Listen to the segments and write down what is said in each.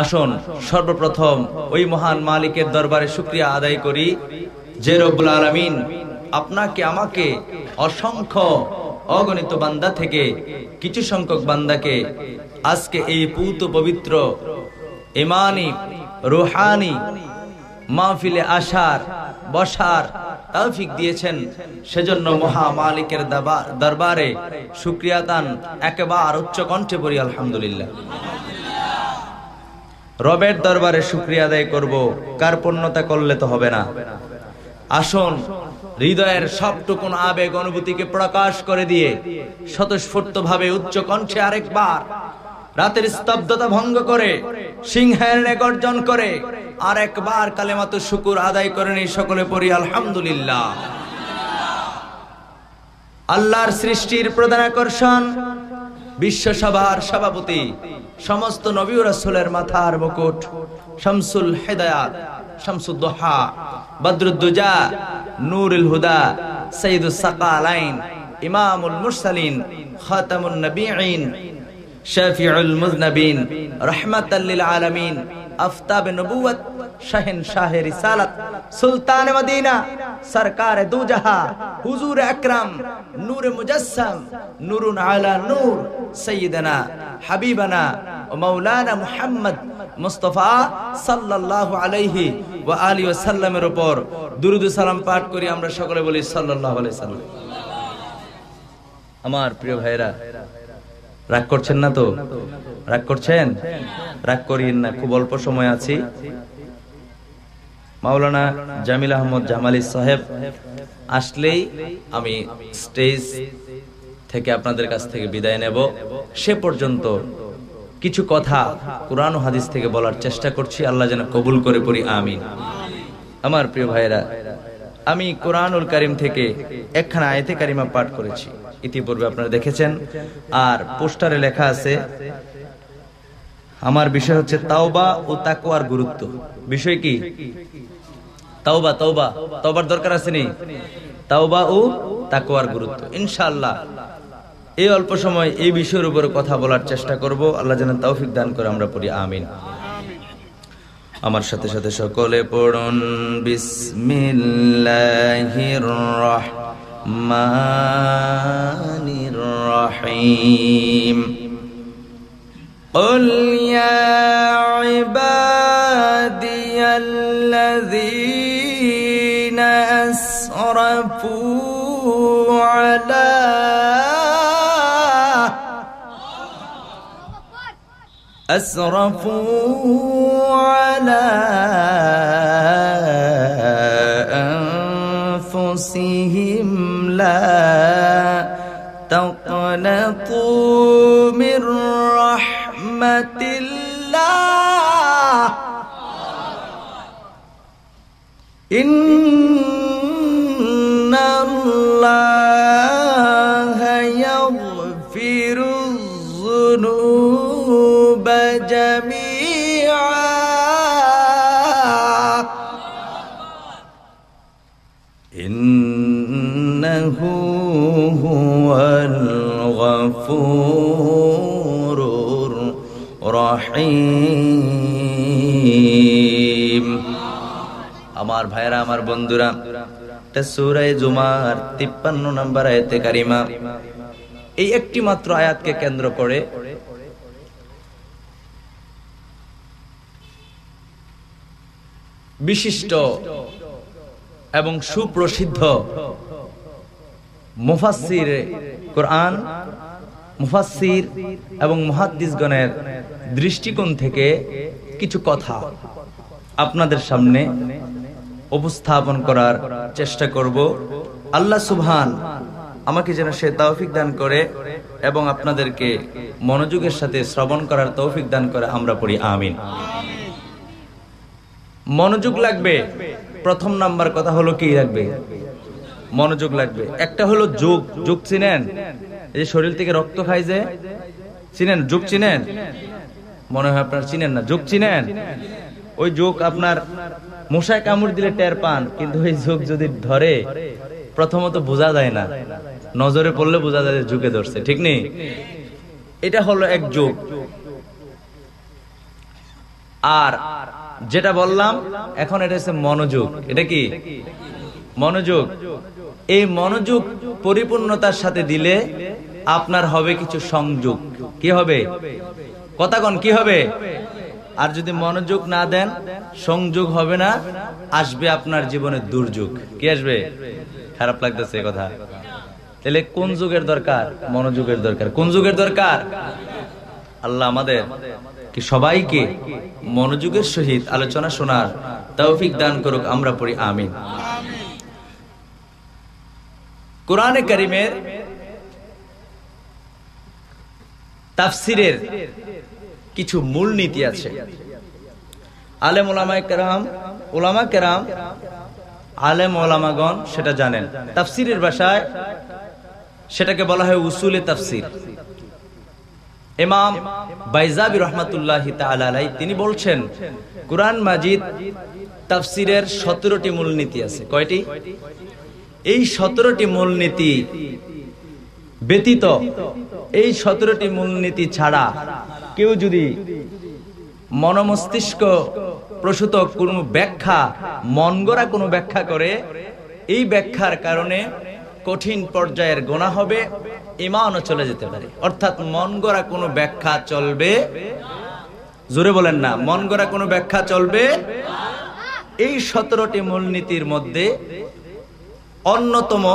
আসুন সর্বপ্রথম ওই মহান মালিকের দরবারে শুকরিয়া আদায় করি যে রব্বুল আলামিন আপনাকে আমাকে অসংখ্য অগণিত বান্দা থেকে কিছু সংখ্যক বান্দাকে আজকে এই পূত পবিত্র ইমানি রুহানি মাহফিলে আসার বসার তৌফিক দিয়েছেন। সেজন্য মহা মালিকের দরবারে শুকরিয়া দান একবার উচ্চ কণ্ঠে পড়ি আলহামদুলিল্লাহ। রবের দরবারে শুকরিয়া আদায় করব, কার্পণ্যতা করলে তো হবে না। আসুন হৃদয়ের সবটুকুন আবেগ অনুভূতিকে প্রকাশ করে দিয়ে স্বতঃস্ফূর্ত ভাবে উচ্চ কণ্ঠে আরেকবার রাতের স্তব্ধতা ভঙ্গ করে সিংহের গর্জন করে আরেকবার কালেমাতু শুকুর আদায় করে নিই। সকলে পড়ি আলহামদুলিল্লাহ। আল্লাহর সৃষ্টির প্রধান আকর্ষণ, বিশ্বসভার সভাপতি, সমস্ত নবী ও রাসূলের মাথার মুকুট, শামসুল হিদায়াত, শামসুদ দুহা, বদরুদ্দুজা, নূরুল হুদা, সাইয়্যিদুস সাকালাইন, ইমামুল মুরসালিন, খাতামুন নবিয়্যিন, শাফিউল মুযনিবিন, রাহমাতাল লিল আলামিন, আফতাব নবুয়ত, শাহেনশাহে রিসালাত, সুলতান মদিনা, সরকার দু জাহা, হুজুর আকরাম, নূর মুজাসসাম, নূরুন আলা নূর, সাইয়্যিদানা হাবিবানা ও মাওলানা মুহাম্মদ মুস্তাফা সাল্লাল্লাহু আলাইহি ওয়া আলিহি ওয়াসাল্লামের উপর দুরূদ ও সালাম পাঠ করি। আমরা সকলে বলি সাল্লাল্লাহু আলাইহি সাল্লাম। আমার প্রিয় ভাইরা, রাগ করছেন না তো? রাগ করছেন? রাগ করিয়েন না, খুব অল্প সময় আছি। মাওলানা জামিল আহমদ জামালি সাহেব আসলেই আমি স্টেজ থেকে আপনাদের কাছ থেকে বিদায় নেব। সে পর্যন্ত কিছু কথা কুরআন ও হাদিস থেকে বলার চেষ্টা করছি, আল্লাহ যেন কবুল করে পড়ি আমিন। আমার প্রিয় ভাইরা, আমি কুরআনুল কারীম থেকে একখানা আয়াতে কারিমা পাঠ করেছি, ইতিপূর্বে আপনারা দেখেছেন। আর পোস্টারে লেখা আছে, আমার বিষয় হচ্ছে তাওবা ও তাকওয়ার গুরুত্ব। বিষয় কি? তাওবা। তওবার দরকার আছে নি? তাওবা ও তাকওয়ার গুরুত্ব। ইনশাআল্লাহ এই অল্প সময় এই বিষয়ের উপরে কথা বলার চেষ্টা করব। আল্লাহ যেন তৌফিক দান করে। আমরা পড়ি আমিন। আমার সাথে সাথে সকলে পড়ুন বিসমিল্লাহির রাহমানির রাহিম। قل يا عبادي الذين أسرفوا على أنفسهم لا تقنطوا من رحمة الله إن الله يغفر الذنوب جميعا إنه هو الغفور الرحيم। আমার ভাইরা, আমার বন্ধুরা, সূরা জুমার 53 নম্বর আয়াতে কারিমা, এই একটি মাত্র আয়াতকে কেন্দ্র করে বিশিষ্ট এবং সুপ্রসিদ্ধ মুফাসসির কোরআন, মুফাসসির এবং মুহাদ্দিসগণের দৃষ্টিকোণ থেকে কিছু কথা আপনাদের সামনে উপস্থাপন করার চেষ্টা করব। আল্লাহ সুবহান আমাকে যেন সে তৌফিক দান করে এবং আপনাদেরকে মনোযোগের সাথে শ্রবণ করার তৌফিক দান করে। আমরা পড়ি আমিন। মনোযোগ লাগবে। প্রথম নাম্বার কথা হলো কি লাগবে? মনোযোগ লাগবে। একটা হলো যোগ। যোগ চিনেন? এই যে শরীর থেকে রক্ত খায় যে, চিনেন? যোগ চিনেন? মনে হয় আপনারা চিনেন না। যোগ চিনেন? ওই যোগ আপনার মশায় কামড় দিলে টের পান, কিন্তু ওই যোগ যদি ধরে প্রথমত বোঝা যায় না, নজরে পড়লে বোঝা যায় যে যোগে ধরছে, ঠিক নেই? এটা হলো এক যোগ। আর যেটা বললাম এখন এটা হচ্ছে মনোযোগ। এটা কি মনোযোগ? এই মনোযোগ পরিপূর্ণতার সাথে দিলে আপনার হবে কিছু সংযোগ। কি হবে? কথাগণ কি হবে? আর যদি মনোযোগ না দেন, সংযোগ হবে না, আসবে আপনার জীবনে দুর্যোগ। কি আসবে? খারাপ লাগতেছে কথা। তাহলে কোন যুগের দরকার? মনোযোগের দরকার। কোন যুগের দরকার? আল্লাহ আমাদের কি সবাইকে মনোযোগের সহিত আলোচনা শোনার তৌফিক দান করুক। আমরা পড়ি আমিন। কোরআনে কারীমের তাফসিরের কিছু মূলনীতি আছে। আলেম ওলামা কেরাম আলেম ওলামাগণ সেটা জানেন। তাফসিরের ভাষায় সেটাকে বলা হয় উসুলে তাফসির। ইমাম বাইজাবি রহমাতুল্লাহি তাআলা আলাইহি তিনি বলছেন, কুরআন মাজিদ তাফসিরের 17টি মূলনীতি আছে। কয়টি? এই 17টি মূলনীতি ব্যতীত, এই 17টি মূলনীতি ছাড়া কেউ যদি মনোমস্তিষ্ক প্রসূত কোনো ব্যাখ্যা, মন গড়া কোনো ব্যাখ্যা করে, এই ব্যাখ্যার কারণে কঠিন পর্যায়ের গুনাহ হবে, ঈমানও চলে যেতে পারে। অর্থাৎ মন গড়া কোনো ব্যাখ্যা চলবে, জোরে বলেন না, মন গড়া কোনো ব্যাখ্যা চলবে। এই 17টি মূলনীতির মধ্যে অন্যতম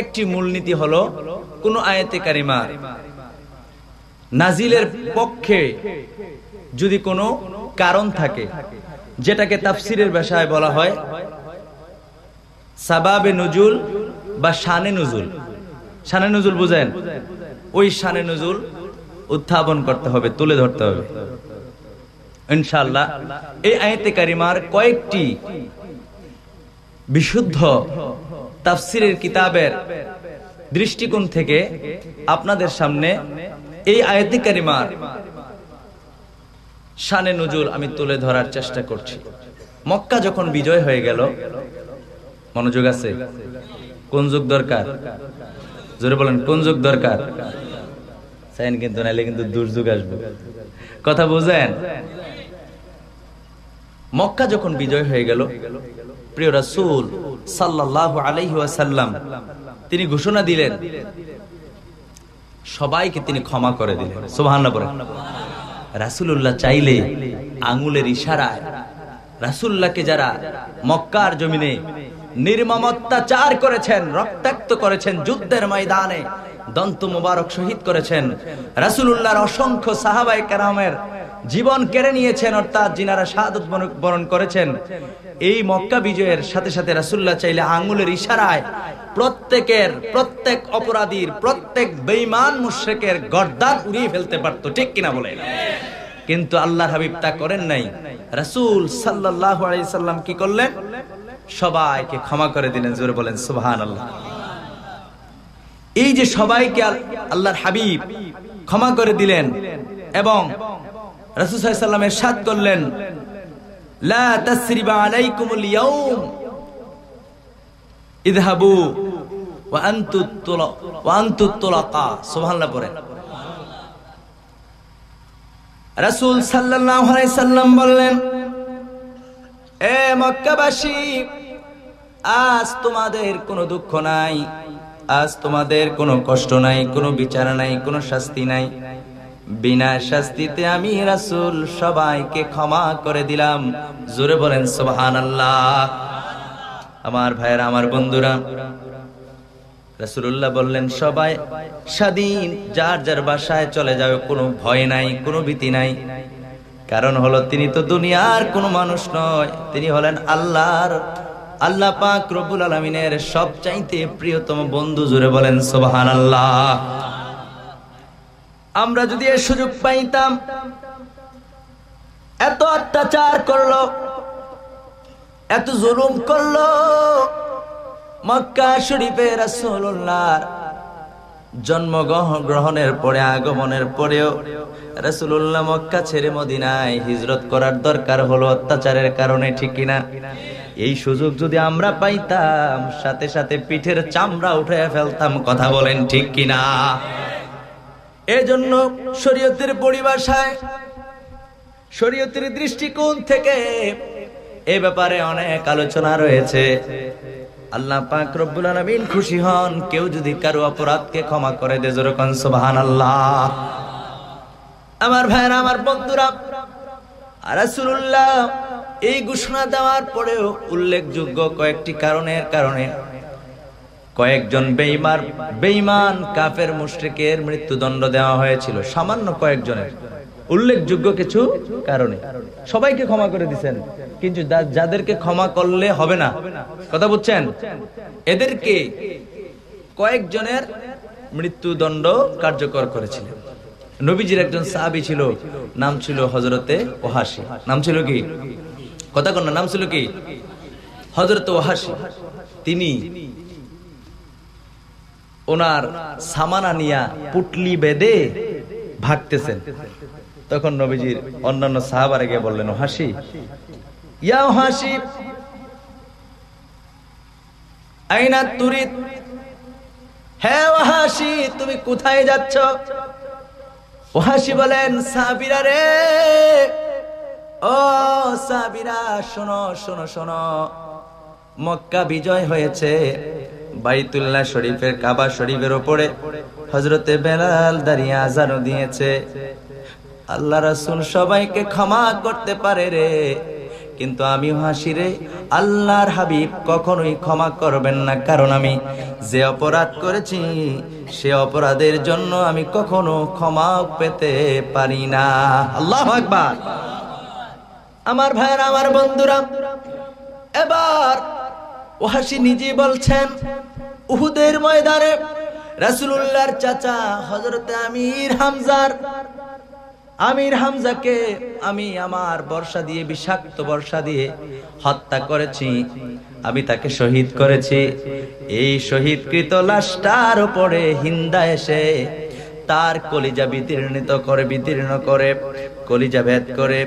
একটি মূলনীতি হলো কোন আয়াতে কারিমা নাজিলের পক্ষে যদি কোনো কারণ থাকে, যেটাকে তাফসিরের ভাষায় বলা হয় সাবাবে নুজুল বা শানে নুজুল। শানে নুজুল বুঝেন? ওই শানে নুজুল উত্থাপন করতে হবে, তুলে ধরতে হবে ইনশাআল্লাহ। এই আয়াতে কারিমার কয়েকটি বিশুদ্ধ তাফসিরের কিতাবের দৃষ্টিকোণ থেকে আপনাদের সামনে এই আয়াতে কারিমার শানে নুজুল আমি তুলে ধরার চেষ্টা করছি। মক্কা যখন বিজয় হয়ে গেল, মনোযোগ আছে, কোন যুগ দরকার? জোরে বলেন, কোন যুগ দরকার? চাইন কিন্তু, নাইলে কিন্তু দুর্যোগ আসবে। কথা বুঝেন? মক্কা যখন বিজয় হয়ে গেল, প্রিয় রাসূল সাল্লাল্লাহু আলাইহি ওয়াসাল্লাম তিনি ঘোষণা দিলেন, সবাইকে তিনি ক্ষমা করে দিলেন। সুবহানাল্লাহ বলেন। রাসূলুল্লাহ চাইলে আঙ্গুলের ইশারায় রাসূলুল্লাহকে যারা মক্কার জমিনে নির্মম অত্যাচার করেছেন, রক্তাক্ত করেছেন, যুদ্ধের ময়দানে দন্ত মোবারক শহীদ করেছেন, রাসূলুল্লাহর অসংখ্য সাহাবায়ে কেরামের জীবন কেড়ে নিয়েছেন, অর্থাৎ যিনারা শাহাদাত বরণ করেছেন, এই মক্কা বিজয়ের সাথে সাথে রাসূলুল্লাহ চাইলে আঙ্গুলের ইশারায় প্রত্যেক অপরাধীর, প্রত্যেক বেঈমান মুশরিকের গর্দান উড়িয়ে ফেলতে পারতো। ঠিক কিনা বলেন? কিন্তু আল্লাহর হাবিব তা করেন নাই। রাসূল সাল্লাল্লাহু আলাইহি সাল্লাম কি করলেন? সবাইকে ক্ষমা করে দিলেন। জোরে বলেন সুবহানাল্লাহ। এই যে সবাইকে আল্লাহর হাবিব ক্ষমা করে দিলেন এবং রাসূল সাল্লাল্লাহু আলাইহি সাল্লাম ইরশাদ করলেন, লা তাসরিবা আলাইকুমুল ইয়াউম ইযহাবু ওয়া আনতুত তুলাকা। সুবহানাল্লাহ পড়েন। রাসূল সাল্লাল্লাহু আলাইহি সাল্লাম বললেন, এ মক্কাবাসী, আজ তোমাদের কোনো দুঃখ নাই, আজ তোমাদের কোনো কষ্ট নাই, কোনো বিচার নাই, কোনো শাস্তি নাই। বিনা শাস্তিতে আমি রাসূল সবাইকে ক্ষমা করে দিলাম। জোরে বলেন সুবহানাল্লাহ। আমার ভাইয়েরা, আমার বন্ধুরা, রাসূলুল্লাহ বললেন সবাই স্বাধীন, যার যার বাসায় চলে যাবে, কোনো ভয় নাই, কোনো ভীতি নাই। কারণ হলো তিনি তো দুনিয়ার কোনো মানুষ নয়, তিনি হলেন আল্লাহ পাক রব্বুল আলামিনের সবচাইতে প্রিয়তম বন্ধু। জোরে বলেন সুবহানাল্লাহ। আমরা যদি এই সুযোগ পাইতাম, এত অত্যাচার করলো, এত জুলুম করলো, মক্কা শরীফে রাসূলুল্লাহর জন্মগ্রহণের পরে, আগমনের পরেও রাসূলুল্লাহ মক্কা ছেড়ে মদিনায় হিজরত করার দরকার হলো অত্যাচারের কারণে। ঠিক কিনা? এই সুযোগ যদি আমরা পাইতাম, সাথে সাথে পিঠের চামড়া উঠে ফেলতাম। কথা বলেন ঠিক কিনা? এজন্য শরীয়তের পরিভাষায় শরীয়তের দৃষ্টিকোণ থেকে এ ব্যাপারে অনেক আলোচনা রয়েছে। আল্লাহ পাক রব্বুল আলামিন খুশি হন কেউ যদি কারো অপরাধকে ক্ষমা করে দেয়, জোরে কোন সুবহানাল্লাহ। আমার ভাইরা, আমার বন্ধুরা, রাসূলুল্লাহ এই ঘোষণা দেওয়ার পরেও উল্লেখযোগ্য কয়েকটি কারণের কারণে কয়েকজন বেঈমান কাফের মুশরিকের মৃত্যুদণ্ড দেওয়া হয়েছিল। সামান্য কয়েকজনের উল্লেখযোগ্য কিছু কারণে সবাইকে ক্ষমা করে দিয়েছেন, কিন্তু যাদেরকে ক্ষমা করলে হবে না, কথা বুঝছেন, এদেরকে কয়েকজনের মৃত্যুদণ্ড কার্যকর করেছিলেন। নবীজির একজন সাহাবী ছিল, নাম ছিল হযরতে ওয়াহাশী। নাম ছিল কি? কথা কন না, নাম ছিল কি? হযরতে ওয়াহাশী। তিনি ওনার সামানা নিয়া পুটলি বেঁধে ভাগতেছেন। তখন নবীজির অন্যান্য সাহাবারা গিয়ে বললেন, ওয়াহাশী, ইয়া ওয়াহাশী, আইনা তুরিদ, হে ওয়াহাশী, তুমি কোথায় যাচ্ছ? ওয়াহাশী বলেন, সাহাবীরা রে, ও সাহাবীরা, শোনো শোনো শোনো, মক্কা বিজয় হয়েছে, বাইতুল্লাহ শরীফের, কাবা শরীফের উপরে হযরতে বেলাল দাঁড়িয়ে আযানও দিয়েছে। আল্লাহ রাসূল সবাইকে ক্ষমা করতে পারে রে, কিন্তু আমি ওয়াহাশী রে, আল্লাহর হাবিব কখনোই ক্ষমা করবেন না, কারণ আমি যে অপরাধ করেছি সে অপরাধের জন্য আমি কখনো ক্ষমা পেতে পারি না। আল্লাহু আকবার। আমার ভাইরা, আমার বন্ধুরা, এবার ওয়াহাশী নিজে বলছেন, উহুদের ময়দানে রাসূলুল্লাহর চাচা হযরতে আমির হামজাকে আমি আমার বর্ষা দিয়ে, বিষাক্ত বর্ষা দিয়ে হত্যা করেছি, আমি তাকে শহীদ করেছি। এই শহীদকৃত লাশটার উপরে হিন্দা এসে তার কলিজা বিদীর্ণ করে কলিজা ভেদ করে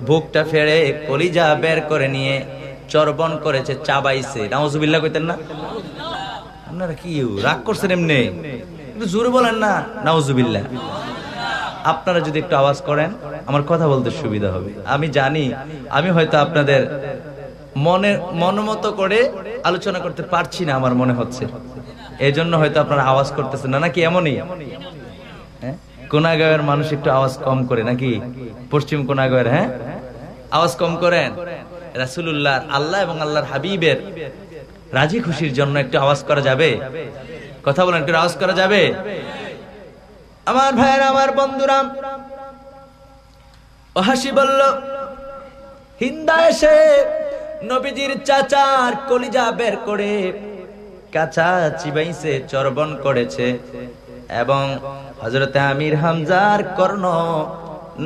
বুকটা ফেড়ে কলিজা বের করে নিয়ে চর্বণ করেছে, চাবাইছে। নাউজুবিল্লাহ কইতেন না? আপনারা কি রাগ করছেন? এমনি একটু জোরে বলেন না, নাউজুবিল্লাহ। আপনারা যদি একটু আওয়াজ করেন আমার কথা বলতে সুবিধা হবে। আমি জানি আমি হয়তো আপনাদের মনমতো করে আলোচনা করতে পারছি না, আমার মনে হচ্ছে, এই জন্য হয়তো আপনারা আওয়াজ করতেছেন না, নাকি এমনই? কোনাগাঁয়ের মানুষ একটু আওয়াজ কম করে নাকি? পশ্চিম কোনাগাঁয়ের, হ্যাঁ, আওয়াজ কম করেন। রাসূলুল্লাহ, আল্লাহ এবং আল্লাহর হাবিবের রাজি খুশির জন্য একটু আওয়াজ করা যাবে? কথা বলেন, একটু আওয়াজ করা যাবে? আমার ভাইয়েরা, আমার বন্ধুরা, ওয়াহাশী বলল, হিন্দা এসে নবীজির চাচার কলিজা বের করে কাঁচা চিবাইছে, চর্বণ করেছে, এবং হযরতে আমির হামজার কর্ণ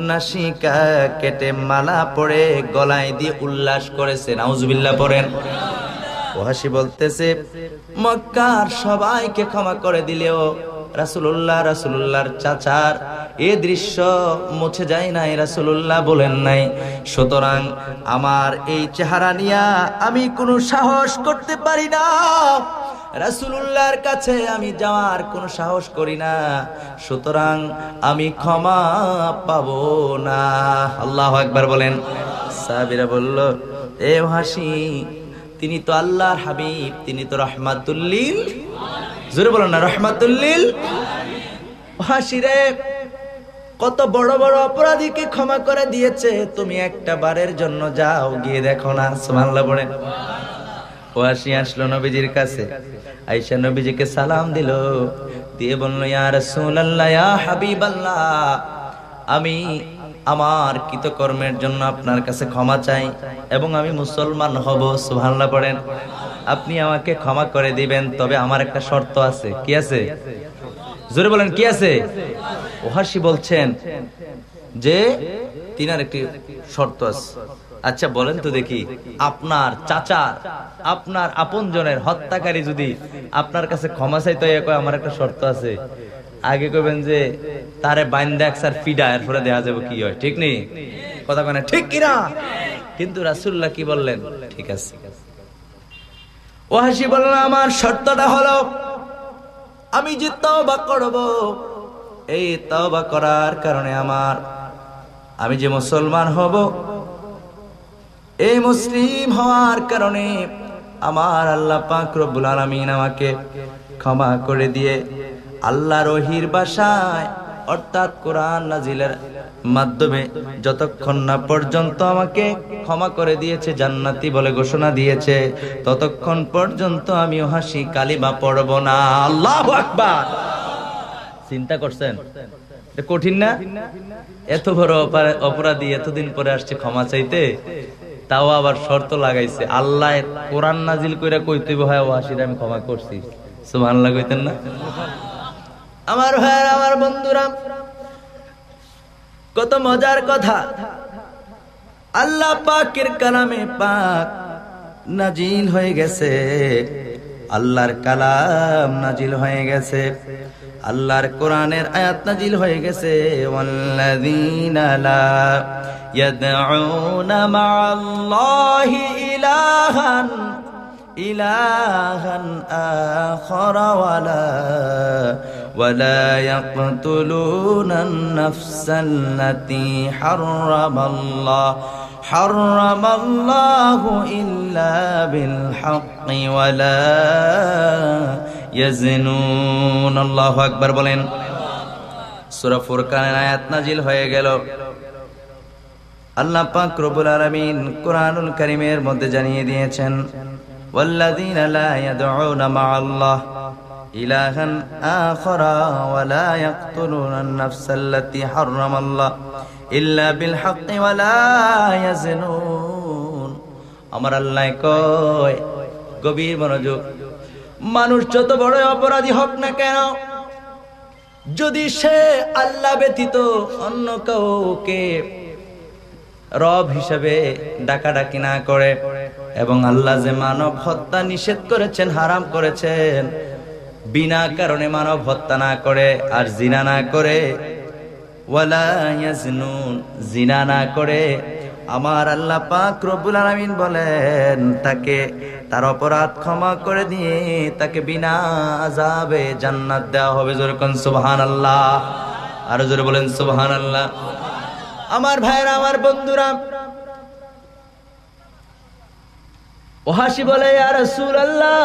নাসিকা কেটে মালা পরে গলায় দিয়ে উল্লাস করেছে। নাউজুবিল্লাহ পড়েন। ওয়াহাশী বলতেছে, মক্কার সবাইকে ক্ষমা করে দিলেও রাসূলুল্লাহর চাচার এই দৃশ্য মুছে যায় নাই, রাসূলুল্লাহ বলেন নাই। সুতরাং আমার এই চেহারা নিয়া আমি কোনো সাহস করতে পারি না, রাসূলুল্লাহর কাছে আমি যাওয়ার কোনো সাহস করি না, সুতরাং আমি ক্ষমা পাবো না। আল্লাহু আকবার বলেন। সাহাবীরা বলল, এ ওয়াহাশী, তিনি তো আল্লাহর হাবিব, তিনি তো রাহমাতুল লিল, জোরে বলেন না, রাহমাতুল লিল। ওয়াহাশী রে, কত বড় বড় অপরাধীকে ক্ষমা করে দিয়েছে, তুমি একটা বারের জন্য যাও, গিয়ে দেখো না। সুবহানাল্লাহ বলেন। ওয়াহাশী আসলো নবীজির কাছে, আয়েশা নবীজিকে সালাম দিল, দিয়ে বলল, ইয়া রাসূলুল্লাহ, ইয়া হাবিবাল্লাহ, আমি আমার কৃতকর্মের জন্য আপনার কাছে ক্ষমা চাই এবং আমি মুসলমান হব। সুবহানাল্লাহ পড়েন। আপনি আমাকে ক্ষমা করে দিবেন, তবে আমার একটা শর্ত আছে। কি আছে? জোরে বলেন, কি আছে? ওয়াহাশী বলছেন যে তিনার একটি শর্ত আছে। আচ্ছা বলেন তো দেখি, আপনার চাচা, আপনার আপনজনের হত্যাকারী যদি আপনার কাছে ক্ষমা চাইতে হয়, আমার একটা শর্ত আছে, আগে কইবেন যে তারে বাইন্দা একসার ফিডা, এরপরে দেখা যাবে কি হয়। ঠিক নেই? কথা কয় না, ঠিক কিনা? কিন্তু রাসূলুল্লাহ কি বললেন? ঠিক আছে। ওয়াহাশী বললেন, আমার শর্তটা হলো, আমি যে তওবা করব, এই তওবা করার কারণে আমি যে মুসলমান হব, এই মুসলিম হওয়ার কারণে আমার আল্লাহ পাক রব্বুল আলামিন আমাকে ক্ষমা করে দিয়ে আল্লাহর ওহীর ভাষায় অর্থাৎ কোরআন নাজিলের মাধ্যমে যতক্ষণ না পর্যন্ত আমাকে ক্ষমা করে দিয়েছে, জান্নাতি বলে ঘোষণা দিয়েছে, ততক্ষণ পর্যন্ত আমিও হাসি কালিমা পড়ব না। আল্লাহু আকবার। চিন্তা করছেন এটা কঠিন না? এত বড় অপরাধী এতদিন পরে আসছে ক্ষমা চাইতে, তাও আবার শর্ত লাগাইছে, আল্লাহ কোরআন নাজিল কইরা কইতে হয় ও হাসির আমি ক্ষমা করছি। সুবহানাল্লাহ কইতেন না? আমার ভাই, আমার বন্ধুরা, কত মজার কথা। আল্লাহ পাকের কালামে পাক নাজিল হয়ে গেছে, আল্লাহর কালাম নাজিল হয়ে গেছে, আল্লাহর কোরআনের আয়াত নাজিল হয়ে গেছে। ওয়াল্লাযীনা লা ইয়াদউনা মা'আল্লাহি ইলাহান আখারা ওয়ালা ইয়াকতুলুনান নাফসাল্লাতী হারামাল্লাহু ইল্লা বিল হাক্কি ওয়ালা ইয়াজনুন। আল্লাহু আকবার বলেন। সূরা ফুরকানের আয়াত নাজিল হয়ে গেল। আল্লাহ পাক রব্বুল আলামিন কোরআনুল কারীমের মধ্যে জানিয়ে দিয়েছেন, ওয়াল্লাযীনা লা ইয়াদউনা মা'আল্লাহ ইলাহান আখারা ওয়ালা ইয়াকতুলুনান নাফসাল্লাতী হারামাল্লাহ ইল্লা বিল হাক্কি ওয়ালা ইয়াজনুন। আমার আল্লাহ কয়, গভীর মনোযোগ, মানুষ যত বড় অপরাধী হোক না কেন, যদি সে আল্লাহ ব্যতীত অন্য কাউকে রব হিসেবে ডাকাডাকি না করে, এবং আল্লাহ যে মানব হত্যা নিষেধ করেছেন, হারাম করেছেন, বিনা কারণে মানব হত্যা না করে, আর জিনা না করে, ওয়ালা ইয়াজনুন, জিনা না করে, আমার আল্লাহ পাক রব্বুল আলামিন বলেন তাকে তার অপরাধ ক্ষমা করে দিয়ে তাকে বিনা আযাবে জান্নাত দেওয়া হবে। জোরে কোন সুবহানাল্লাহ। আর জোরে বলেন সুবহানাল্লাহ। আমার ভাইরা, আমার বন্ধুরা, ওহাসি বলে, ইয়া রাসূলুল্লাহ,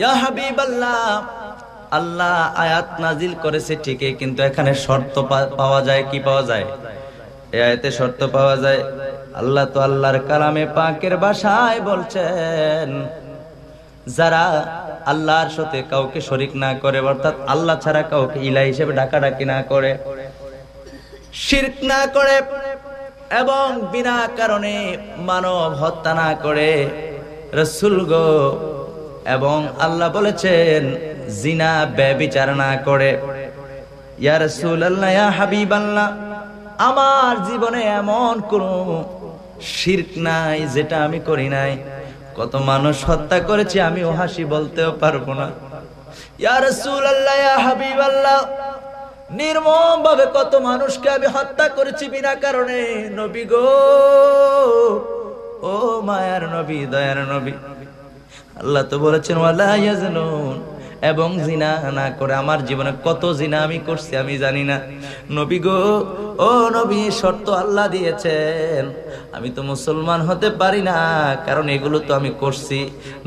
ইয়া হাবিবাল্লাহ, আল্লাহ আয়াত নাজিল করেছে ঠিকই, কিন্তু এখানে শর্ত পাওয়া যায়। কি পাওয়া যায়? এই আয়াতে শর্ত পাওয়া যায়। আল্লাহ তো আল্লাহর কালামে পাকের ভাষায় বলছেন, যারা আল্লাহর সাথে কাউকে শরীক না করে, অর্থাৎ আল্লাহ ছাড়া কাউকে ইলাহ হিসেবে ডাকাডাকি না করে, শিরক না করে, এবং বিনা কারণে মানব হত্যা না করে, রাসূল গো, এবং আল্লাহ বলেছেন জিনা ব্যভিচার না করে। ইয়া রাসূলুল্লাহ, ইয়া হাবিবাল্লাহ, আমার জীবনে এমন কোন শিরক নাই যেটা আমি করি নাই। কত মানুষ হত্যা করেছি আমি ওহাসি বলতেও পারবো না। ইয়া রাসূলুল্লাহ, ইয়া হাবিবাল্লাহ, নির্মম ভাবে কত মানুষকে আমি হত্যা করেছি বিনা কারণে। নবী গো, ও মায়ার নবী, দয়ার নবী, আল্লাহ তো বলেছেন ওয়ালা ইয়াজনুন, এবং জিনা না করে। আমার জীবনে কত জিনা আমি করছি আমি জানি না। নবী গো, ও নবী, শর্ত আল্লাহ দিয়েছেন, আমি তো মুসলমান হতে পারি না, কারণ এগুলো তো আমি করছি।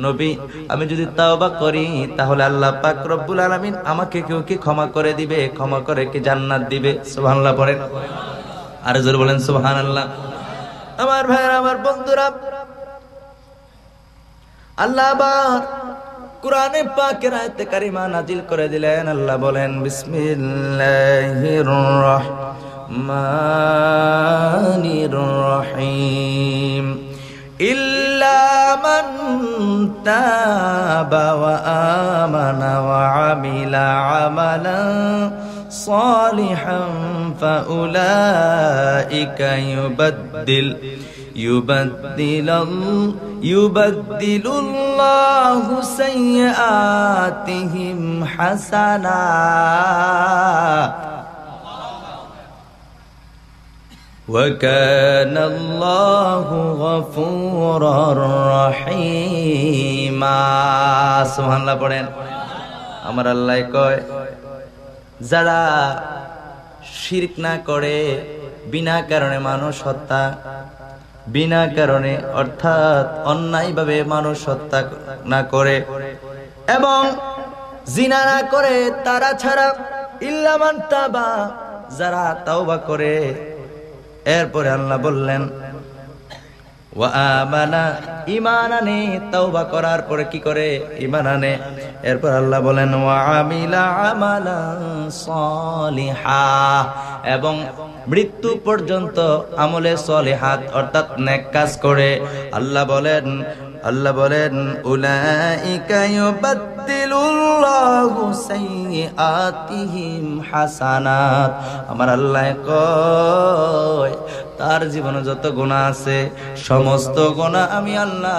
নবী, আমি যদি তাওবা করি তাহলে আল্লাহ পাক রব্বুল আলামিন আমাকে কেউ কি ক্ষমা করে দিবে, ক্ষমা করে কি জান্নাত দিবে। সুবহানাল্লাহ পড়েন। আর জোরে বলেন সুবহানাল্লাহ। আমার ভাইরা, আমার বন্ধুরা, আল্লাহ আবার কুরআনে পাকের আয়াতে কারিমা নাজিল করে দিলেন। আল্লাহ বলেন, বিসমিল্লাহির রাহমানির রাহিম, ইল্লা মান তাবা ওয়া আমানা ওয়া আমিলা আমালান সালিহান ফাউলাইকা ইউবাদদিলুল্লাহু সাইয়্যাতিহিম হাসানাত ওয়া কানাল্লাহু গফুরার রহিমা। সুবহানাল্লাহ পড়েন। আমার আল্লাহ কয়, যারা শিরক না করে, বিনা কারণে মানুষ হত্যা, বিনা কারণে অর্থাৎ অন্যায়ভাবে মানুষ হত্যা না করে এবং জিনা না করে তারা ছাড়া, ইল্লা মান তাবা, যারা তাওবা করে। এরপরে আল্লাহ বললেন ওয়া আমানা, ঈমান আনে, তাওবা করার পরে কি করে? ঈমান আনে। এরপর আল্লাহ বলেন ওয়া আমিলা আমালান সালিহা, এবং মৃত্যু পর্যন্ত আমলে সলিহাত অর্থাৎ নেক কাজ করে। আল্লাহ বলেন উলাইকা ইউবাদদিলুল্লাহু সাইয়্যাতিহিম হাসানাত। আমার আল্লাহ কয় তার জীবনে যত গুনাহ আছে সমস্ত গুনাহ আমি আল্লাহ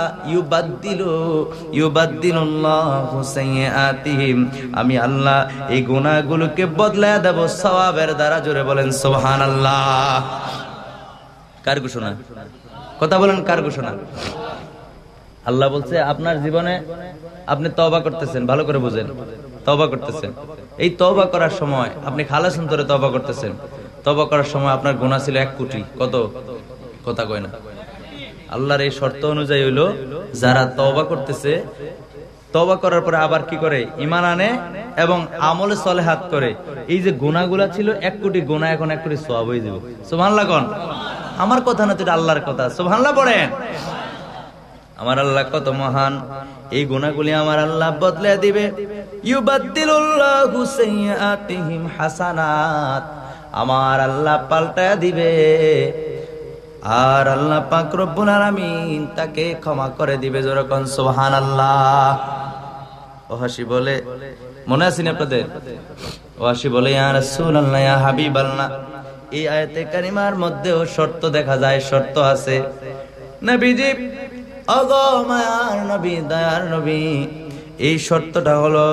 ইউবাদদিলুল্লাহু সাইয়্যাতিহিম, আমি আল্লাহ এই গুনাহগুলোকে বদলায় দেব সওয়াবের দ্বারা। জোরে বলেন সুবহানাল্লাহ। কার ঘোষণা? কথা বলেন, কার ঘোষণা? আল্লাহ বলছে আপনার জীবনে আপনি তওবা করতেছেন, ভালো করে বুঝেন, তওবা করতেছেন। এই তওবা করার সময় আপনি খালাস অন্তরে তওবা করতেছেন। তওবা করার সময় আপনার গুনাহ ছিল 1 কোটি। কত? কথা কয় না। আল্লাহর এই শর্ত অনুযায়ী হইলো যারা তওবা করতেছে, তওবা করার পরে আবার কি করে? ঈমান আনে এবং আমলে সলিহাত করে। এই যে গুনাহগুলা ছিল 1 কোটি গুনাহ, এখন 1 কোটি সওয়াব হয়ে যাবে। সুবহানাল্লাহ কোন? আমার কথা না, তো এটা আল্লাহর কথা। সুবহানাল্লাহ পড়েন। আমার আল্লাহ কত মহান, এই গুনাহগুলি আমার আল্লাহ বদলে দিবে। ইউবাদদিলুল্লাহু সাইয়্যাতিহিম হাসানাত, আমার আল্লাহ পাল্টায়া দিবে। আর আল্লাহ পাক রব্বুল আলামিন তাকে ক্ষমা করে দিবে। যেরকম সুবহানাল্লাহ। ওহাসি বলে, মনে আছে না আপনাদের? ওহাসি বলে ইয়া রাসূলুল্লাহ, ইয়া হাবিবাল্লাহ, এই আয়াতে কারিমার মধ্যেও শর্ত দেখা যায়, শর্ত আছে। নবীজি, ওগো মায়ার নবী, দয়ার নবী, এই শর্তটা হলো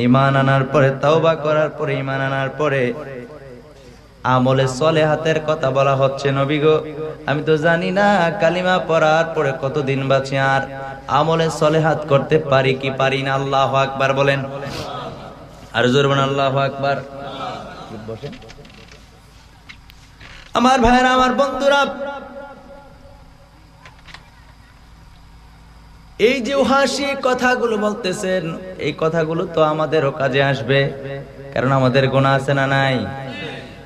ঈমান আনার পরে, তাওবা করার পরে, ঈমান আনার পরে আমলে সলিহাতের কথা বলা হচ্ছে। নবী গো, আমি তো জানি না কালিমা পড়ার পরে কতদিন বাঁচি, আর আমলে সলিহাত করতে পারি কি পারি না। আল্লাহু আকবার বলেন, আর জোরে বলেন আল্লাহু আকবার। বসেন আমার ভাইরা, আমার বন্ধুরা, এই যে ওহাসি কথাগুলো বলতেছেন, এই কথাগুলো তো আমাদেরও কাজে আসবে, কারণ আমাদের গুনাহ আছে না নাই?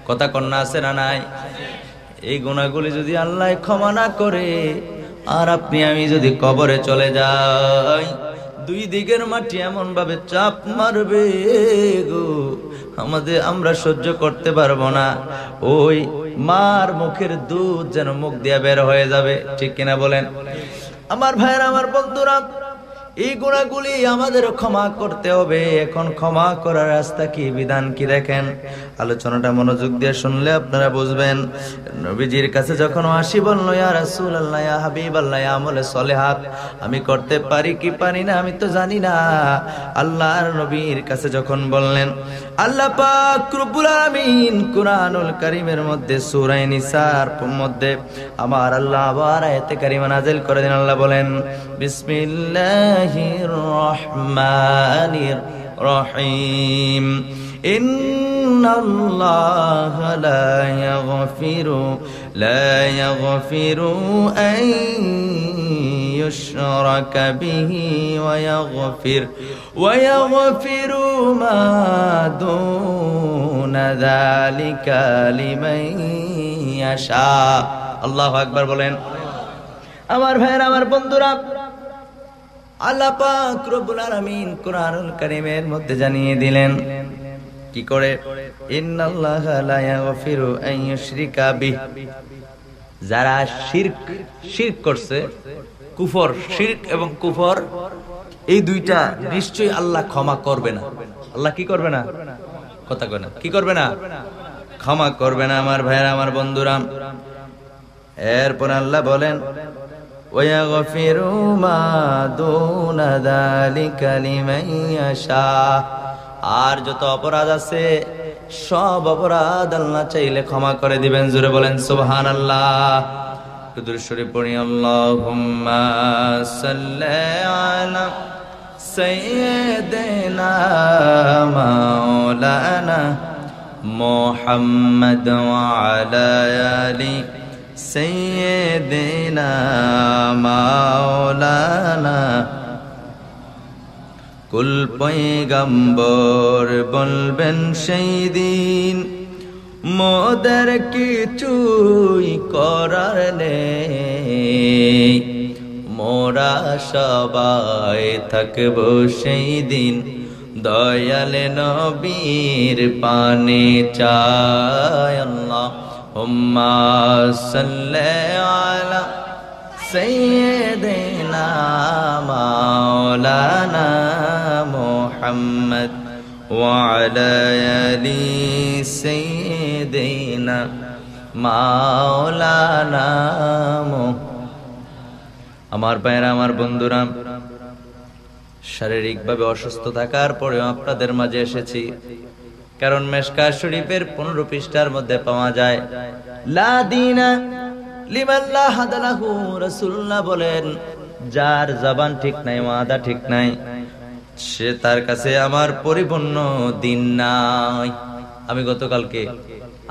কথা কন্যা আছে না নাই? এই গুনাহগুলি যদি আল্লাহ ক্ষমা না করে আর আপনি আমি যদি কবরে চলে যাই, 2 দিকের মাটি এমন ভাবে চাপ মারবে গো, আমরা সহ্য করতে পারবো না। ওই মার মুখের দুধ যেন মুখ দিয়ে বের হয়ে যাবে। ঠিক কিনা বলেন? আমার ভাইরা, আমার বন্ধুরা, এই গুনাহগুলি আমাদের ক্ষমা করতে হবে। এখন ক্ষমা করার রাস্তা কি, বিধান কি দেখেন। আলোচনাটা মনোযোগ দিয়ে শুনলে আপনারা বুঝবেন। নবীজির কাছে যখন আসি বলল ইয়া রাসূলুল্লাহ, ইয়া হাবিবাল্লাহ, আমলে সলিহাত আমি করতে পারি কি পারি না আমি তো জানি না। আল্লাহর নবীর কাছে যখন বললেন, আল্লাহ পাক রব্বুল আলামিন কুরআনুল কারীমের মধ্যে সূরা নিসার মধ্যে আমার আল্লাহ আবার আয়াতে কারিমা নাযিল করে দেন। আল্লাহ বলেন বিসমিল্লাহির রহমানির রহিম, ইন্নাল্লাহা লা ইয়াগফিরু আন ইউশরাকা বিহি ওয়া ইয়াগফিরু মা দুনা যালিকা লিমান ইয়াশা। আল্লাহু আকবার বলেন। আমার ভাইরা, আমার বন্ধুরা, আল্লাহ পাক রব্বুল আলামিন কুরআনুল কারীমের মধ্যে জানিয়ে দিলেন কি করে, ইন্নাল্লাহা লা ইয়াগফিরু আন ইউশরিকা বিহি, যারা শিরক করছে, কুফর, শিরক এবং কুফর, এই দুইটা নিশ্চয়ই আল্লাহ ক্ষমা করবে না। আল্লাহ কি করবে না? কথা কয় না, কি করবে না? ক্ষমা করবে না। আমার ভাইরা, আমার বন্ধুরা, এরপর আল্লাহ বলেন ওয়াগফিরু মা দুনা যালিকা লিমান ইয়াশা, আর যত অপরাধ আছে সব অপরাধ আল্লাহ চাইলে ক্ষমা করে দিবেন। জোরে বলেন সুবহানাল্লাহ। দুরূদ শরীফ পড়ি, আল্লাহুম্মা সাল্লি আলা সাইয়্যিদিনা মাওলানা মুহাম্মদ ওয়া আলা আলি সাইয়্যিদিনা মাওলানা কুল পয়গম্বর বলবেন সেই দিন মোদের কিছুই করার নেই মোরা সবাই থাকব সেই দিন দয়াল নবীর পানে চায় আল্লাহুম্মা সাল্লি আলা সাইয়্যিদিনা মাওলানা মুহাম্মদ ওয়া আলা আলি সাইয়্যিদিনা মাওলানা। আমার ভাইরা, আমার বন্ধুরা, শারীরিকভাবে অসুস্থ থাকার পরেও আপনাদের মাঝে এসেছি, কারণ মিশকাত শরীফের 15 পৃষ্ঠার মধ্যে পাওয়া যায় লা দীনা লিমান লা হাদা লাহু। রাসূলুল্লাহ বলেন, যার জবান ঠিক নাই, ওয়াদা ঠিক নাই, সে তার কাছে আমার পরিপূর্ণ দিন নাই। আমি গতকালকে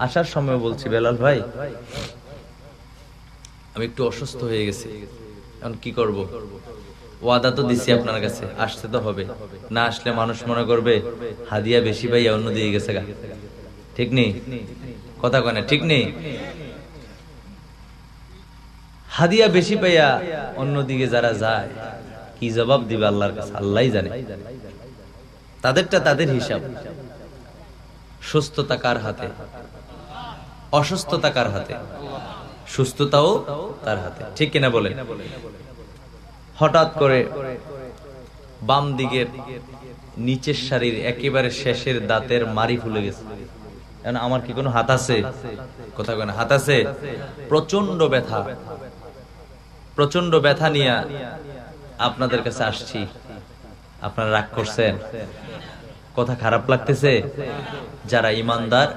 আসার সময় বলছি, বেলাল ভাই আমি একটু অসুস্থ হয়ে গেছি, এখন কি করব? ওয়াদা তো দিছি আপনার কাছে, আসতে তো হবে, না আসলে মানুষ মনে করবে হাদিয়া বেশি পাইয়া অন্য দিয়ে গেছে গা। ঠিক নেই কথা কয় না? ঠিক নেই? হাদিয়া বেশি পাইয়া অন্যদিকে যারা যায়, কি জবাব দিবে আল্লাহর কাছে আল্লাহই জানে। তাদেরটা তাদের হিসাব। সুস্থতা কার হাতে? অসুস্থতা কার হাতে? সুস্থতাও তার হাতে। ঠিক কিনা বলে? হঠাৎ করে বাম দিকের নিচের শাড়ির একেবারে শেষের দাঁতের মারি ফুলে গেছে। আমার কি কোনো হাত আছে? কথা কয় না? হাত আছে। প্রচন্ড ব্যথা, প্রচন্ড ব্যথা নিয়ে আপনাদের কাছে আসছি। আপনারা রাগ করছেন? কথা খারাপ লাগতেছে? যারা ইমানদার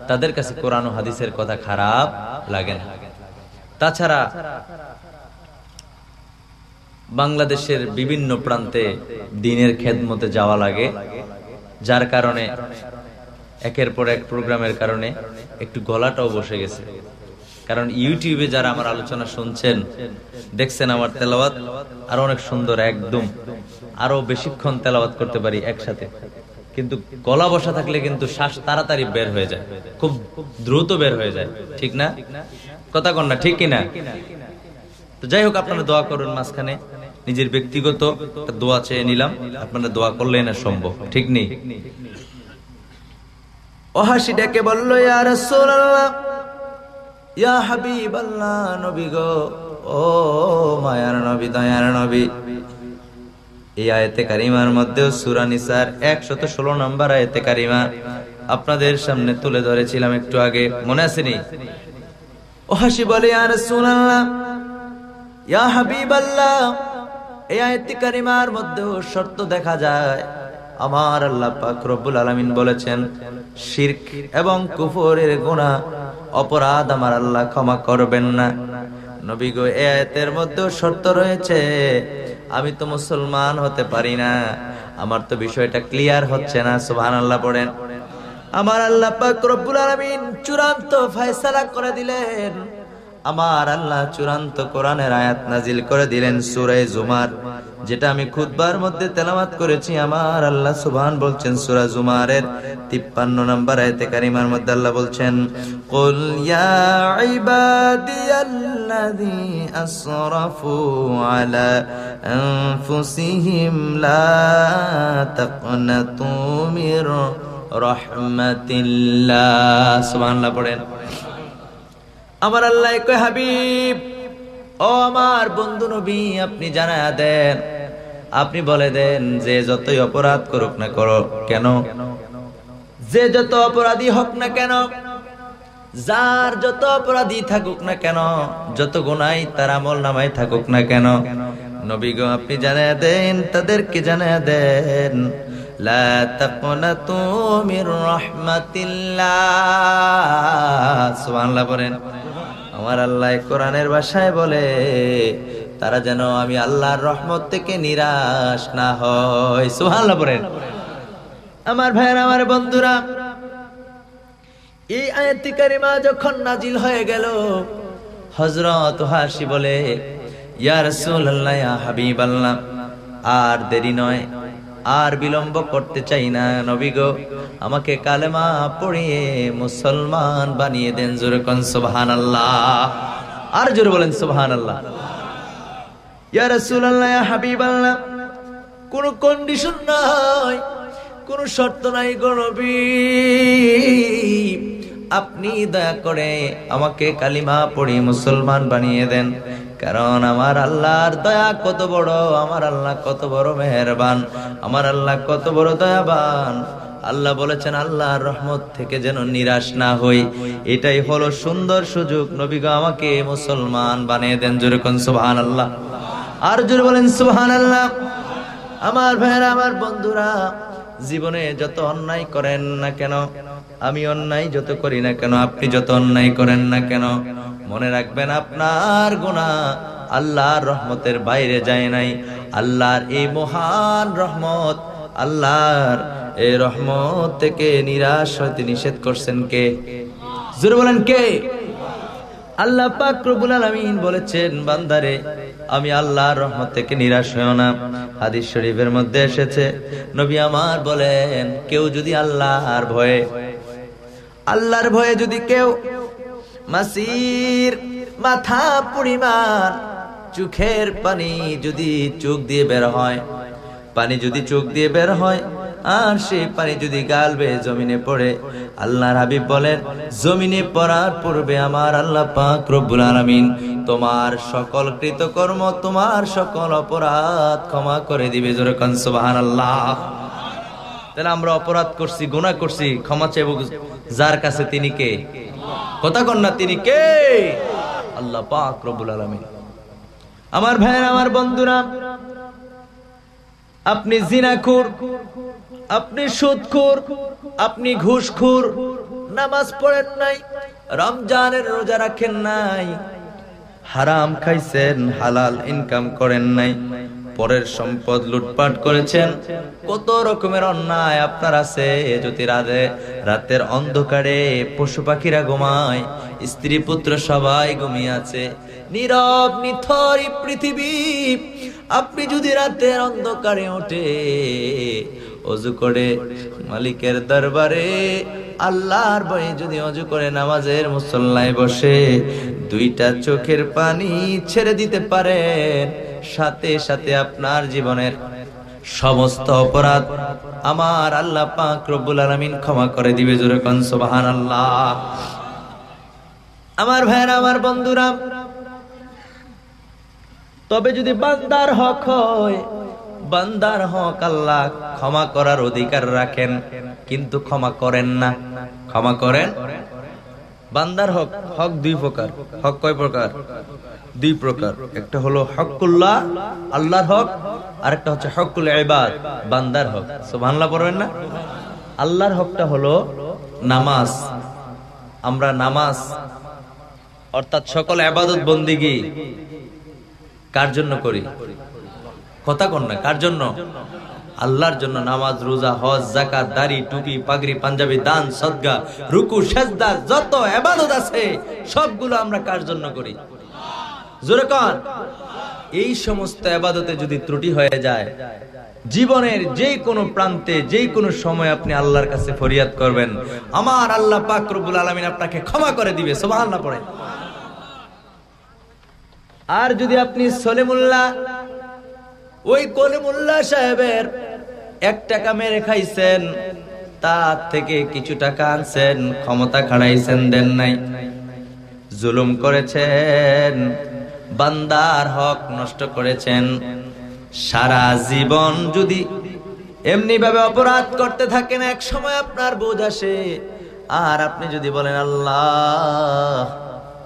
তাদের কাছে কোরআন ও হাদিসের কথা খারাপ লাগে না। তাছাড়া বাংলাদেশের বিভিন্ন প্রান্তে দ্বীনের খেদমতে যাওয়া লাগে, যার কারণে একের পর এক প্রোগ্রামের কারণে একটু গলাটাও বসে গেছে। কারণ ইউটিউবে যারা আমার আলোচনা শুনছেন, দেখছেন আমার তেলাওয়াত আরো অনেক সুন্দর, একদম আরো বেশিক্ষণ তেলাওয়াত করতে পারি একসাথে, কিন্তু গলা বসা থাকলে কিন্তু শ্বাস তাড়াতাড়ি বের হয়ে যায়, খুব দ্রুত বের হয়ে যায়। ঠিক না? কথা কন না? ঠিক কিনা? তো যাই হোক, আপনারা দোয়া করুন। মাঝখানে নিজের ব্যক্তিগত দোয়া চেয়ে নিলাম, আপনারা দোয়া করলে না সম্ভব। ঠিক নেই? ও হাসি ডেকে বলল, ইয়া রাসূলুল্লাহ, ইয়া হাবিবাল্লাহ, নবী গো, ও মায়ার নবী, দয়ার নবী। এই আয়াতে কারিমার মধ্যে সূরা নিসার 116 নম্বর আয়াতে কারিমা আপনাদের সামনে তুলে ধরেছিলাম একটু আগে, মনে আসেনি? ও হাসি বলে, ইয়া রাসূলুল্লাহ, ইয়া হাবিবাল্লাহ, এই আয়াতে কারিমার মধ্যে শর্ত দেখা যায়। আমার আল্লাহ পাক রব্বুল আলামিন বলেছেন, শিরক এবং কুফরের গুনাহ অপরাধ আমার আল্লাহ ক্ষমা করবেন না। নবী গো, এই আয়াতের মধ্যে শর্ত রয়েছে, আমি তো মুসলমান হতে পারি না, আমার তো বিষয়টা ক্লিয়ার হচ্ছে না। সুবহানাল্লাহ পড়েন। আমার আল্লাহ পাক রব্বুল আলামিন চূড়ান্ত ফয়সালা করে দিলেন। আমার আল্লাহ চূড়ান্ত কোরআনের আয়াত নাজিল করে দিলেন সূরা জুমার, যেটা আমি খুতবার মধ্যে তেলাওয়াত করেছি। আমার আল্লাহ সুবহান বলছেন সূরা জুমারের 53 নম্বর আয়াতে কারিমার মধ্যে আল্লাহ বলছেন, কুল ইয়া ইবাদিয়াল্লাযী আসরাফু আলা আনফুসিহিম লা তাকনাতু মির রাহমাতিল্লাহ। সুবহানাল্লাহ পড়েন। আমার আল্লাহ কয়, হাবিব, ও আমার বন্ধু নবী, আপনি জানায়া দেন, আপনি বলে দেন, যে যতই অপরাধ করুক না কেন, যে যত অপরাধী হোক না কেন, যার যত অপরাধী থাকুক না কেন, যত গুনাহ তার আমলনামায় থাকুক না কেন, নবী গো আপনি জানায়া দেন, তাদেরকে জানায়া দেন, লা তাকনাতু মির রাহমাতিল্লাহ। সুবহানাল্লাহ বলেন। আমার আল্লাহ কোরআনের ভাষায় বলে, তারা যেন আমি আল্লাহর রহমত থেকে নিরাশ না হয়। সুবহানাল্লাহ বলেন। আমার ভাইয়েরা, আমার বন্ধুরা, এই আয়াত কারিমা যখন নাজিল হয়ে গেল, হযরত ওয়াহশী বলে, ইয়া রাসূলুল্লাহ, ইয়া হাবিবাল্লাহ, আর দেরি নয়, আর বিলম্ব করতে চাই না নবী গো, আমাকে কালেমা পড়িয়ে মুসলমান বানিয়ে দেন। জোরে কোন সুবহানাল্লাহ, আর জোরে বলেন সুবহানাল্লাহ। ইয়া রাসূলুল্লাহ, ইয়া হাবিবাল্লাহ, কোন কন্ডিশন নাই, কোন শর্ত নাই গো নবী, আপনি দয়া করে আমাকে কালিমা পড়ি মুসলমান বানিয়ে দেন। কারণ আমার আল্লাহর দয়া কত বড়, আমার আল্লাহ কত বড় মেহেরবান, আমার আল্লাহ কত বড় দয়াবান। আল্লাহ বলেছেন আল্লাহর রহমত থেকে যেন নিরাশ না হই, এটাই হলো সুন্দর সুযোগ। নবী গো, আমাকে মুসলমান বানিয়ে দেন। জোরে কোন সুবহানাল্লাহ, আর জোরে বলেন সুবহানাল্লাহ। আমার ভাইরা, আমার বন্ধুরা, জীবনে যত অন্যায় করেন না কেন, আমি অন্যায় যত করি না কেন, আপনি যত অন্যায় করেন না কেন, মনে রাখবেন আপনার গুনাহ আল্লাহর রহমতের বাইরে যায় নাই। আল্লাহর এই মহান রহমত, আল্লাহর এই রহমত থেকে নিরাশ হইতে নিষেধ করছেন কে? জোরে বলেন কে? আল্লাহ পাক রব্বুল আলামিন বলেছেন, বান্দারে আমি আল্লাহর রহমত থেকে নিরাশ হইও না। হাদিস শরীফের মধ্যে এসেছে, নবী আমার বলেন, কেউ যদি আল্লাহর ভয়ে যদি কেউ মাসির মাথা পরিমাণ চোখের পানি যদি চোখ দিয়ে বের হয়, পানি যদি চোখ দিয়ে বের হয়, আর সেই পানি যদি গাল বেয়ে জমিনে পড়ে, আল্লাহর হাবিব বলেন, জমিনে পড়ার পূর্বে আমার আল্লাহ পাক রব্বুল আলামিন তোমার সকল কৃতকর্ম, তোমার সকল অপরাধ ক্ষমা করে দিবে। জোরে কোন সুবহানাল্লাহ। তাহলে আমরা অপরাধ করছি, গুনাহ করছি, ক্ষমা চাইব যার কাছে, তিনি কে? কথা কন না, তিনি কে? আল্লাহ পাক রব্বুল আলামিন। আমার ভাইয়েরা, আমার বন্ধুরা, আপনি জিনাখোর, আপনি সুদখোর, আপনি ঘুষখোর, নামাজ পড়েন নাই, রমজানের রোজা রাখেন নাই, হারাম খাইছেন, হালাল ইনকাম করেন নাই, পরের সম্পদ লুটপাট করেছেন, কত রকমের অন্যায় আপনার আছে। যদি রাতের অন্ধকারে পশু পাখিরা ঘুমায়, স্ত্রী পুত্র সবাই ঘুমিয়ে আছে, নীরব নিথর পৃথিবী, আপনি যদি রাতের অন্ধকারে ওঠে ওযু করে মালিকের দরবারে আল্লাহর ভয়ে যদি ওযু করে নামাজের মুসল্লায় বসে দুইটা চোখের পানি ছেড়ে দিতে পারেন, সাথে সাথে আপনার জীবনের সমস্ত অপরাধ আমার আল্লাহ পাক রব্বুল আলামিন ক্ষমা করে দিবে। জোরে কোন সুবহানাল্লাহ। আমার ভাইরা, আমার বন্ধুরা, তবে যদি বান্দার হক হয়, বান্দার হক আল্লাহ ক্ষমা করার অধিকার রাখেন, কিন্তু ক্ষমা করেন না। ক্ষমা করেন। বান্দার হক, হক দুই প্রকার। হক কয় প্রকার? দুই প্রকার। একটা হলো হকুল্লাহ, আল্লাহর হক, আর একটা হচ্ছে হকুল ইবাদ, বান্দার হক। সুবহানাল্লাহ পড়বেন না? আল্লাহর হকটা হলো নামাজ। আমরা নামাজ অর্থাৎ সকল ইবাদত বন্দেগী কার জন্য করি? কথা কন না, কার জন্য? আল্লাহর জন্য। নামাজ, রোজা, হজ, যাকাত, দাড়ি, টুপি, পাগড়ি, পাঞ্জাবি, দান, সদকা, রুকু, সিজদা, যত ইবাদত আছে সবগুলো আমরা কার জন্য করি? জোরে কোন। এই সমস্ত ইবাদতে যদি ত্রুটি হয়ে যায়, জীবনের যে কোনো প্রান্তে যে কোনো সময় আপনি আল্লাহর কাছে ফরিয়াদ করবেন, আমার আল্লাহ পাক রব্বুল আলামিন আপনাকে ক্ষমা করে দিবে। সুবহানাল্লাহ পড়ে। আর যদি আপনি সলিমুল্লাহ, ওই কলিমুল্লাহ সাহেবের 1 টাকা মেরে খাইছেন, তার থেকে কিছু টাকা আনছেন, ক্ষমতা খাড়াইছেন, দেন নাই, জুলুম করেছেন, বান্দার হক নষ্ট করেছেন, সারা জীবন যদি এমনি ভাবে অপরাধ করতে থাকেন, এক সময় আপনার বোঝ আসে, আর আপনি যদি বলেন আল্লাহ,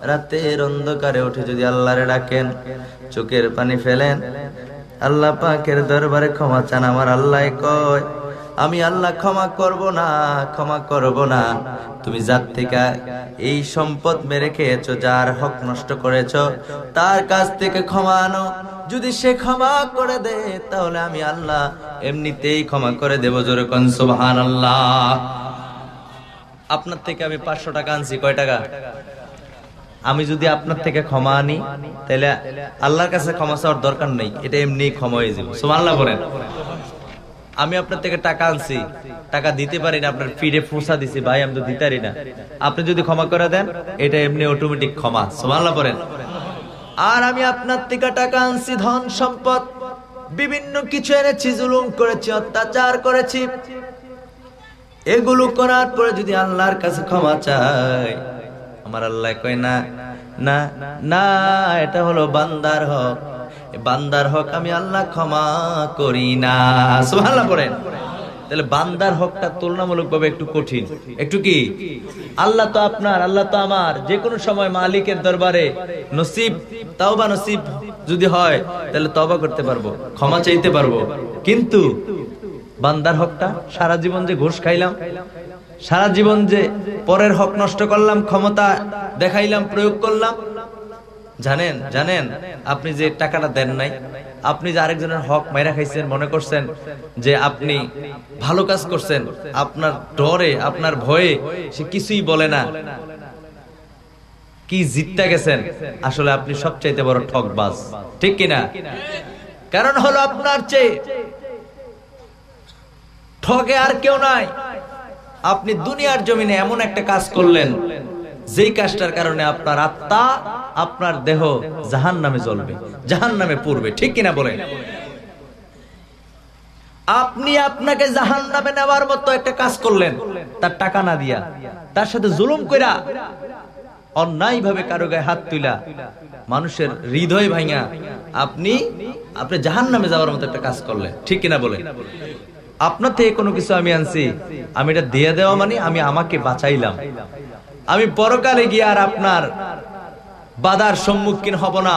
রাতের অন্ধকারে উঠে যদি আল্লাহরে ডাকেন, চোখের পানি ফেলেন, আল্লাহ পাকের দরবারে ক্ষমা চান, আমার আল্লাহ কয়, আমি আল্লাহ ক্ষমা করব না, ক্ষমা করব না। তুমি যার থেকে এই সম্পদ মেরে খেয়েছো, যার হক নষ্ট করেছো, তার কাছ থেকে ক্ষমা আনো। যদি সে ক্ষমা করে দে, তাহলে আমি আল্লাহ এমনিতেই ক্ষমা করে দেব। জোরে কোন সুবহানাল্লাহ। আপনার থেকে আমি 500 টাকা আনছি, কয় টাকা? আমি যদি আপনার থেকে ক্ষমা আনি তাহলে আল্লাহর কাছে ক্ষমা চাওয়ার দরকার নেই, এটা এমনি ক্ষমা হয়ে যাবে। সুবহানাল্লাহ বলেন। আমি আপনার থেকে টাকা আনছি, টাকা দিতে পারি না, আপনার ফিরে ফোসা দিছি, ভাই আমি তো দিতে পারি না, আপনি যদি ক্ষমা করে দেন এটা এমনি অটোমেটিক ক্ষমা। সুবহানাল্লাহ বলেন। আর আমি আপনার থেকে টাকা আনছি, ধন সম্পদ বিভিন্ন কিছু এনেছি, জুলুম করেছি, অত্যাচার করেছি, এগুলো করার পরে যদি আল্লাহর কাছে ক্ষমা চাই, আমার আল্লাহ কয় না না না, এটা হলো বান্দার হক, বান্দার হক আমি আল্লাহ ক্ষমা করি না। সুবহানাল্লাহ বলেন। তাহলে বান্দার হকটা তুলনামূলকভাবে একটু কঠিন। একটু কি, আল্লাহ তো আপনার, আল্লাহ তো আমার, যে কোনো সময় মালিকের দরবারে নসিব, তাওবা নসিব যদি হয় তাহলে তওবা করতে পারবো, ক্ষমা চাইতে পারবো। কিন্তু বান্দার হকটা, সারা জীবন যে ঘুষ খাইলাম, সারা জীবন যে পরের হক নষ্ট করলাম, ক্ষমতা দেখাইলাম, প্রয়োগ করলাম, জানেন জানেন আপনি যে টাকাটা দেন নাই, আপনি যে আরেকজনের হক মাইরা খাইছেন, মনে করছেন যে আপনি ভালো কাজ করছেন, আপনার ডরে, আপনার ভয়ে সে কিছুই বলে না, কি জিততে গেছেন, আসলে আপনি সবচাইতে বড় ঠকবাজ, ঠিক কিনা? কারণ হলো আপনার চেয়ে ঠকে আর কেউ নাই। আপনি দুনিয়ার জমিনে এমন একটা কাজ করলেন যেই কাজটার কারণে আপনার আত্মা, আপনার দেহ জাহান্নামে জ্বলবে, জাহান্নামে পড়বে, ঠিক কিনা বলেন? আপনি আপনাকে জাহান্নামে নেওয়ার মতো একটা কাজ করলেন, তার টাকা না দিয়া, তার সাথে জুলুম কইরা, অন্যায় ভাবে কারো গায়ে হাত তুলা, মানুষের হৃদয় ভাঙা, আপনি জাহান্নামে যাওয়ার মতো একটা কাজ করলেন, ঠিক কিনা বলেন? আপনার থেকে কোনো কিছু আমি আনছি, আমি এটা দিয়ে দেওয়া মানে আমি আমাকে বাঁচাইলাম, আমি পরকালে গিয়ে আর আপনার বাধার সম্মুখীন হব না।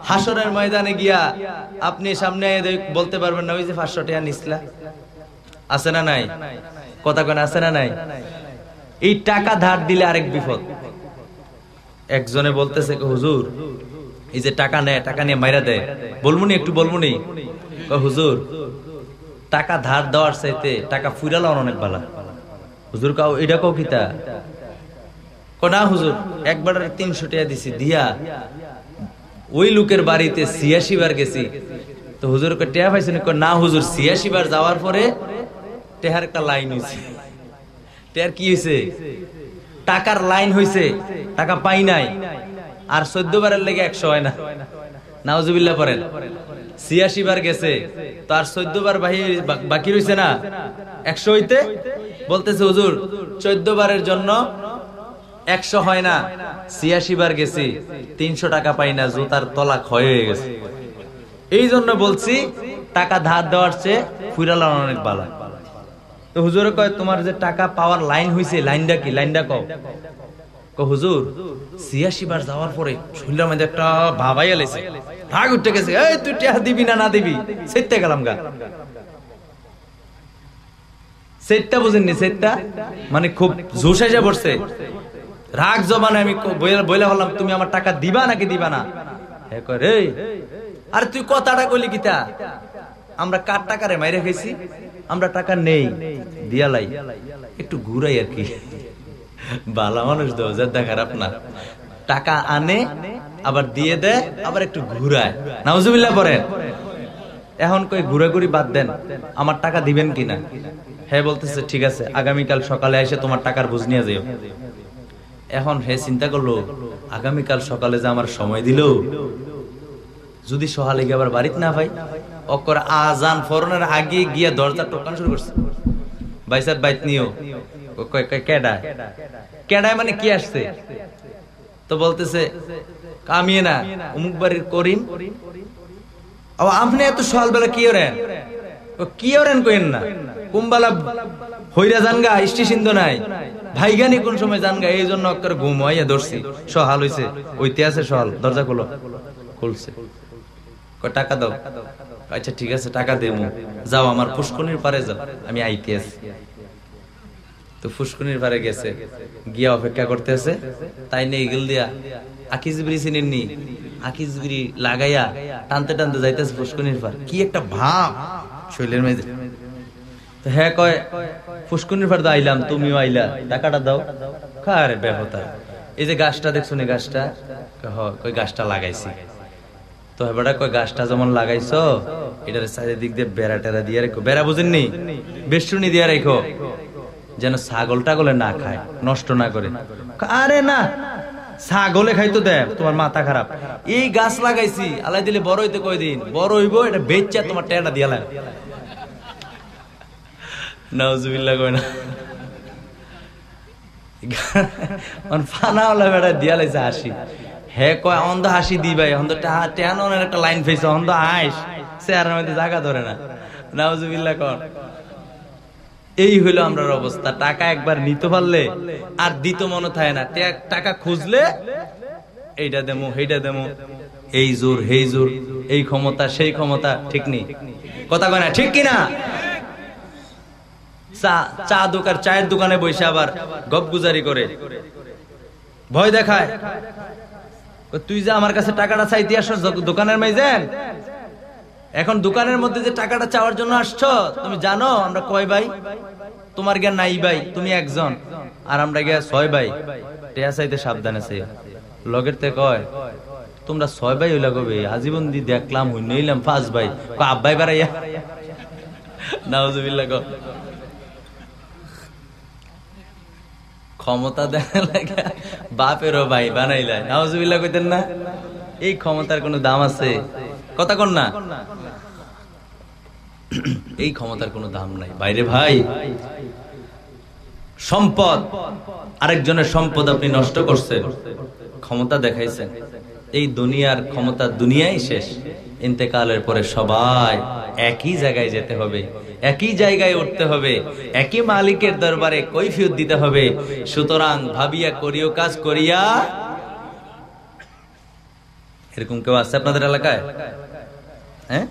হাসরের ময়দানে গিয়া আপনি সামনে বলতে পারবেন না, ওই যে 500 টাকা নিছিলা, আছে না নাই? কথা কেন আছে না নাই? এই টাকা ধার দিলে আরেক বিপদ। একজনে বলতেছে, হুজুর এই যে টাকা নেয়, টাকা নিয়ে মাইরা দেয়, বলবুনি একটু বলবুনি? হুজুর টাকা ধার দেওয়ার চাইতে টাকা ফুইরালো অনেক ভালো। হুজুর কাও এটা কাও কিতা? না হুজুর একবার 300 টাকা দিছি, দিয়া ওই লোকের বাড়িতে 86 বার গেছি, তো হুজুর কে টেয়া পাইছেন? না হুজুর 86 বার যাওয়ার পরে টেহার একটা লাইন হইছে। টেহার কি হইছে? টাকার লাইন হইছে, টাকা পাই নাই। আর 14 বারের লেগে 100 হয় না। নাউজুবিল্লাহ পড়েন। 86 বার গেছে, তো আর 14 বার বাকি রইছে না 100 হইতে। বলতেছে হুজুর 14 বারের জন্য 100 হয় না, 86 বার গেছি, 300 টাকা পাই না, জুতার তলা ক্ষয় হয়ে গেছে। এই জন্য বলছি টাকা ধার দেওয়ার চেয়ে ফুইরালো অনেক ভালো। তো হুজুরে কয়, তোমার যে টাকা পাওয়ার লাইন হইছে, লাইনটা কি? লাইনটা কও। হুজুর 86 বার যাওয়ার পরে শরীরের মধ্যে একটা ভাবাই এলেছে, রাগ উঠে গেছে, এই তুই টাকা দিবি না, না দিবি, সেটটা গেলাম গা। সেটটা বুঝেননি? সেটটা মানে খুব জোশ এসে পড়ছে, রাগ জবানে আমি বইলা বললাম, তুমি আমার টাকা দিবা নাকি দিবা না? হে কয়, রে আরে তুই কথাটা কইলি কিতা? আমরা কার টাকা রে মাইরে খাইছি, আমরা টাকা নেই, দিয়ালাই একটু ঘুরাই আর কি। ভালো মানুষ দেখার আপনার টাকা আনে, আবার দিয়ে দেয়, আবার একটু ঘুরায়। নাউজুবিল্লাহ পড়েন। এখন কই ঘুরাঘুরি বাদ দেন, আমার টাকা দিবেন কিনা? হ্যাঁ বলতেছে, ঠিক আছে আগামীকাল সকালে এসে তোমার টাকার বুঝ নিয়ে যাও। এখন হে চিন্তা করলো, আগামীকাল সকালে যে আমার সময় দিল, যদি সকালে গিয়ে আবার বাড়িতে না ভাই, অকর আজান ফরনের আগে গিয়া দরজা টোকান শুরু করছে, ভাই স্যার বাইত নিও। কেডায়? কেডায় মানে কি আসছে? তো বলতেছে কামিয়ে না, অমুক বাড়ির করিম। আপনি এত সকালবেলা কি ওরেন? কি ওরেন কইেন না, কুম্বালা হইরা জানগা, স্টেশন তো নাই, ভাইগানি কোন সময় জানগা, এই জন্য ঘুম হইয়া ধরছি, সহাল হইছে, ওইতে আছে সহাল, দরজা খোলো। খুলছে, টাকা দাও। আচ্ছা ঠিক আছে টাকা দেবো, যাও আমার পুষ্কনির পারে যাও, আমি আইতে আছি। তো ফুসকুনির পারে গেছে, গিয়া অপেক্ষা করতেছে, তাই নেই গেল দিয়া আকিজবিরি চিনেননি, আকিজবিরি লাগাইয়া টানতে টানতে যাইতেছে ফুসকুনির পার। কি একটা ভাব শৈলের মেঝে, হ্যাঁ কয় ফুসকুনির ফার আইলাম, তুমিও আইলা, টাকাটা দাও। আরে বেহতা, এই যে গাছটা দেখছো নি, গাছটা কই গাছটা লাগাইছি। তো এবারে কয় গাছটা যেমন লাগাইছো এটার চারিদিক দিয়ে বেড়া টেরা দিয়ে রেখো, বেড়া বুঝেননি, বেষ্টনী দিয়ে রেখো, যেন ছাগল টাগলে না খায়, নষ্ট না করে। আরে না, ছাগলে খাইতো দেব, তোমার মাথা খারাপ। এই গাছ লাগাইছি, আলাই দিলে বড় হইতে কয়দিন, বড় হইব, এটা বেচা তোমার টেরা দিয়া লাগে। নাউজুবিল্লাহ কয় না, ফানাওয়ালা বেড়া দিয়া লাইছে হাসি। হে কয় অন্ধ হাসি দি ভাই, অন্ধ টেন একটা লাইন ফেসে, অন্ধ হাস চেয়ারের মধ্যে জায়গা ধরে না। নাউজুবিল্লাহ কর। এই হইলো আমরার অবস্থা। টাকা একবার নিতে পারলে আর দিত মনে থাকে না, টাকা খুঁজলে এইটা দেমো সেইটা দেমো, এই জোর হেই জোর, এই ক্ষমতা সেই ক্ষমতা, ঠিক নেই কথা কয় না, ঠিক কিনা? চা দোকান, চায়ের দোকানে বসে আবার গপগুজারি করে, ভয় দেখায়। তুই যে আমার কাছে টাকাটা চাইতে আসছ দোকানের মাইজেন, এখন দোকানের মধ্যে যে টাকাটা চাওয়ার জন্য আসছো, তুমি জানো আমরা কয় ভাই? তোমার জ্ঞান নাই ভাই, তুমি একজন, আর আমরা গিয়া 6 ভাই। টেয়া চাইতে সাবধানে চাই। লগের তে কয় তোমরা 6 ভাই হইলা কবে? আজীবন দি দেখলাম হই নইলাম 5 ভাই। আব্বাই বাড়াইয়া। নাউজুবিল্লাহ কর। ক্ষমতা দেখা লাগে বাপেরও ভাই বানাইলাই। নাউজুবিল্লাহ কইতেন না? এই ক্ষমতার কোনো দাম আছে? কথা কন না, এই ক্ষমতার কোনো দাম নাই বাইরে ভাই। সম্পদ, আরেকজনের সম্পদ আপনি নষ্ট করছেন, ক্ষমতা দেখাইছেন। এই দুনিয়ার ক্ষমতা দুনিয়াই শেষ, ইন্তেকালের পরে সবাই একই জায়গায় যেতে হবে, একই জায়গায় উঠতে হবে, একই মালিকের দরবারে কৈফিয়ত দিতে হবে। সুতরাং ভাবিয়া করিও কাজ করিয়া। এরকম কেউ আছে আপনাদের এলাকায়? হ্যাঁ,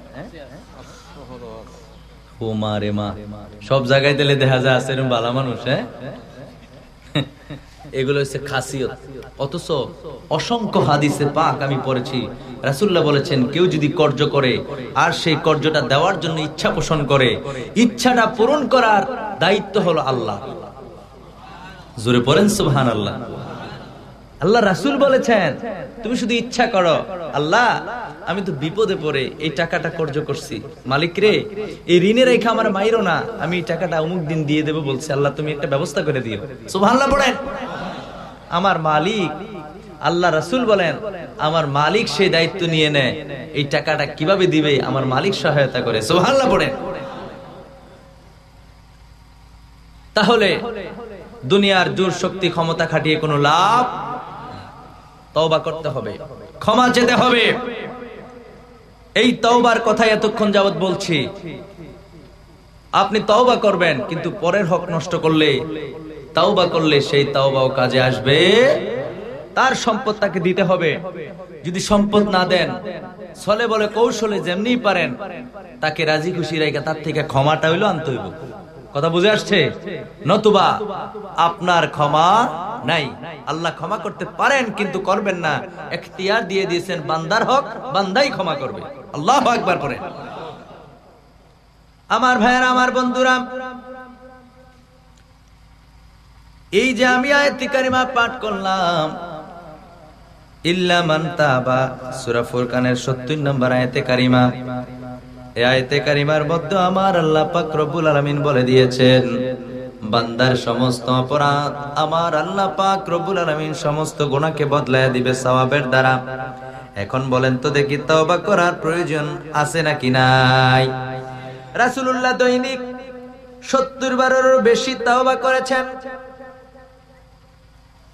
ও মা রে মা, সব জায়গায় দিলে দেখা যায় আছে এরকম ভালো মানুষ। হ্যাঁ, এগুলো হচ্ছে খাসিয়ত। অথচ অসংখ্য হাদিসে পাক আমি পড়েছি, রাসূলুল্লাহ বলেছেন কেউ যদি কর্জ করে আর সেই কর্জটা দেওয়ার জন্য ইচ্ছা পোষণ করে, ইচ্ছাটা পূরণ করার দায়িত্ব হলো আল্লাহ। জোরে পড়েন সুবহানাল্লাহ। আল্লাহ রাসূল বলেছেন তুমি শুধু ইচ্ছা করো, আল্লাহ আমি তো বিপদে পড়ে এই টাকাটা কর্জ করছি, মালিক রে এই ঋণের রেখা আমার মাইরো না, আমি এই টাকাটা অমুক দিন দিয়ে দেবো বলছি, আল্লাহ তুমি একটা ব্যবস্থা করে দিও। সুবহানাল্লাহ পড়েন। আমার মালিক আল্লাহ রাসূল বলেন আমার মালিক সেই দায়িত্ব নিয়ে নেয়, এই টাকাটা কিভাবে দিবে আমার মালিক সহায়তা করে। সুবহানাল্লাহ পড়েন। তাহলে দুনিয়ার জোর শক্তি ক্ষমতা খাটিয়ে কোনো লাভ, তওবা করতে হবে, ক্ষমা চেতে হবে। এই তওবার কথা এতক্ষণ যাবত বলছি। আপনি তওবা করবেন, কিন্তু পরের হক নষ্ট করলে, তওবা করলে সেই তওবাও কাজে আসবে। তার সম্পদ তাকে দিতে হবে। যদি সম্পদ না দেন, ছলে বলে কৌশলে যেমনি পারেন তাকে রাজি খুশি রেখে তার থেকে ক্ষমাটা হইলো আনতে হইব। কথা বুঝে আসছে? নতুবা আপনার ক্ষমা নাই। আল্লাহ ক্ষমা করতে পারেন কিন্তু করবেন না, এখতিয়ার দিয়ে দিয়েছেন বান্দার হক বান্দাই ক্ষমা করবে। আল্লাহু আকবার পড়েন। আমার ভাইয়েরা, আমার বন্ধুরা, এই যে আমি আয়াতে কারিমা পাঠ করলাম, ইল্লা মান তাবা, সূরা ফুরকানের 70 নম্বর আয়াতে কারিমা। এই আয়াতে কারিমার মধ্যে আমার আল্লাহ পাক রব্বুল আলামিন বলে দিয়েছেন বান্দার সমস্ত অপরাধ আমার আল্লাহ পাক রব্বুল আলামিন সমস্ত গুনাহকে বদলায়া দিবে সওয়াবের দ্বারা। এখন বলেন তো দেখি তওবা করার প্রয়োজন আছে নাকি নাই? রাসূলুল্লাহ দৈনিক 70 বারেরও বেশি তওবা করেছেন।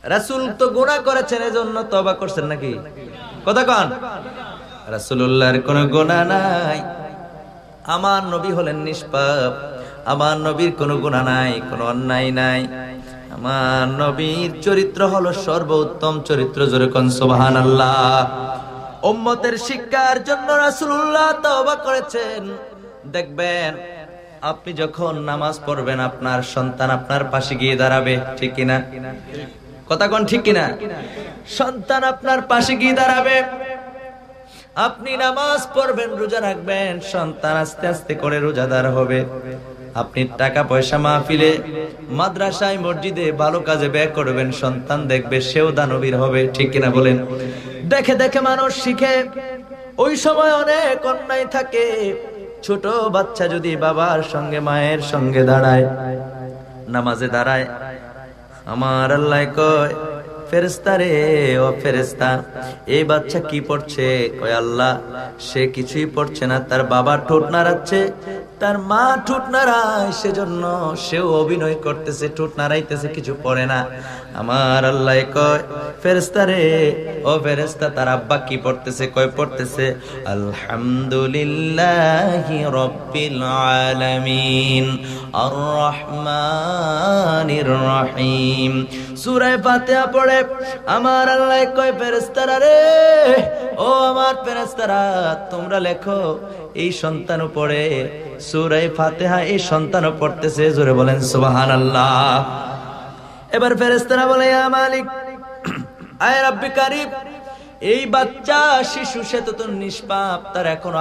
রাসূল তো গুনাহ করেছেন, এজন্য তওবা করছেন নাকি? কথা কন। রাসূলুল্লাহর কোনো গুনাহ নাই। আমার নবী হলেন নিষ্পাপ, আমার নবীর কোনো গুনাহ নাই, কোনো অন্যায় নাই। আমার নবীর চরিত্র হলো সর্বোত্তম চরিত্র। জোরে কোন সুবহানাল্লাহ। উম্মতের শিক্ষার জন্য রাসূলুল্লাহ তওবা করেছেন। দেখবেন আপনি যখন নামাজ পড়বেন আপনার সন্তান আপনার পাশে গিয়ে দাঁড়াবে, ঠিক কিনা? কথা কোন ঠিক কিনা? সন্তান আপনার পাশে গিয়ে দাঁড়াবে। আপনি নামাজ পড়বেন, রোজা রাখবেন, সন্তান আস্তে আস্তে করে রোজাদার হবে। আপনি টাকা পয়সা মাহফিলে, মাদ্রাসায়, মসজিদে ভালো কাজে ব্যয় করবেন, সন্তান দেখবে সেও দানবীর হবে, ঠিক কিনা বলেন? দেখে দেখে মানুষ শিখে। ওই সময় অনেক অন্যায় থাকে। ছোট বাচ্চা যদি বাবার সঙ্গে মায়ের সঙ্গে দাঁড়ায়, নামাজে দাঁড়ায়, আমার আল্লাহ কয়, ফেরেশতা রে, ও ফেরেশতা, এই বাচ্চা কি পড়ছে? কয় আল্লাহ, সে কিছুই পড়ছে না, তার বাবা ঠোঁট নাড়াচ্ছে, তার মা ঠোঁট নাড়ায়, সেজন্য সেও অভিনয় করতেছে, ঠোঁট নাড়াইতেছে, কিছু পড়ে না। আমার আল্লাহ কয়, ফেরেশতা রে, ও ফেরেশতা, তার আব্বা কি পড়তেছে? কয় পড়তেছে আলহামদুলিল্লাহি রাব্বিল আলামিন আর রহমানির রহিম, সূরা ফাতিহা পড়ে। আমার আল্লাহ কয়, ফেরেশতারা রে, ও আমার ফেরেশতারা, তোমরা লেখো এই সন্তানও পড়ে সূরা ফাতিহা, এই সন্তানও পড়তেছে। জোরে বলেন সুবহানাল্লাহ। এবার ফেরেশতারা বলে, ইয়া মালিক, আয় রাব্বি কারীম, এই বাচ্চা শিশু, সে তো নিষ্পাপ, তার এখনো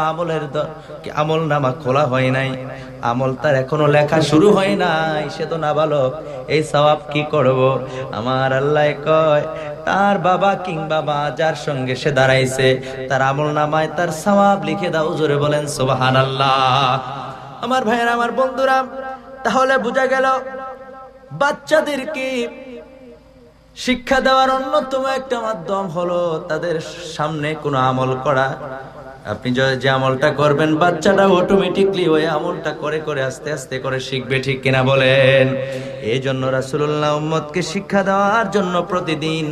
আমল নামা খোলা হয় নাই, আমল তার এখনো লেখা শুরু হয় নাই, সে তো নাবালক, এই সওয়াব কি করব? আমার আল্লাহ কয়, তার বাবা কিংবা মা যার সঙ্গে সে দাঁড়াইছে, তার আমল নামায় তার সওয়াব লিখে দাও। জোরে বলেন সুবহানাল্লাহ। আমার ভাইয়েরা, আমার বন্ধুরা, তাহলে বোঝা গেল বাচ্চাদেরকে শিক্ষা দেওয়ার অন্যতম একটা মাধ্যম হলো তাদের সামনে কোনো আমল করা। আপনি যে আমলটা করবেন, বাচ্চাটা অটোমেটিকলি ওই আমলটা করে করে আস্তে আস্তে করে শিখবে, ঠিক কিনা বলেন? এই জন্য রাসূলুল্লাহ উম্মতকে শিক্ষা দেওয়ার জন্য প্রতিদিন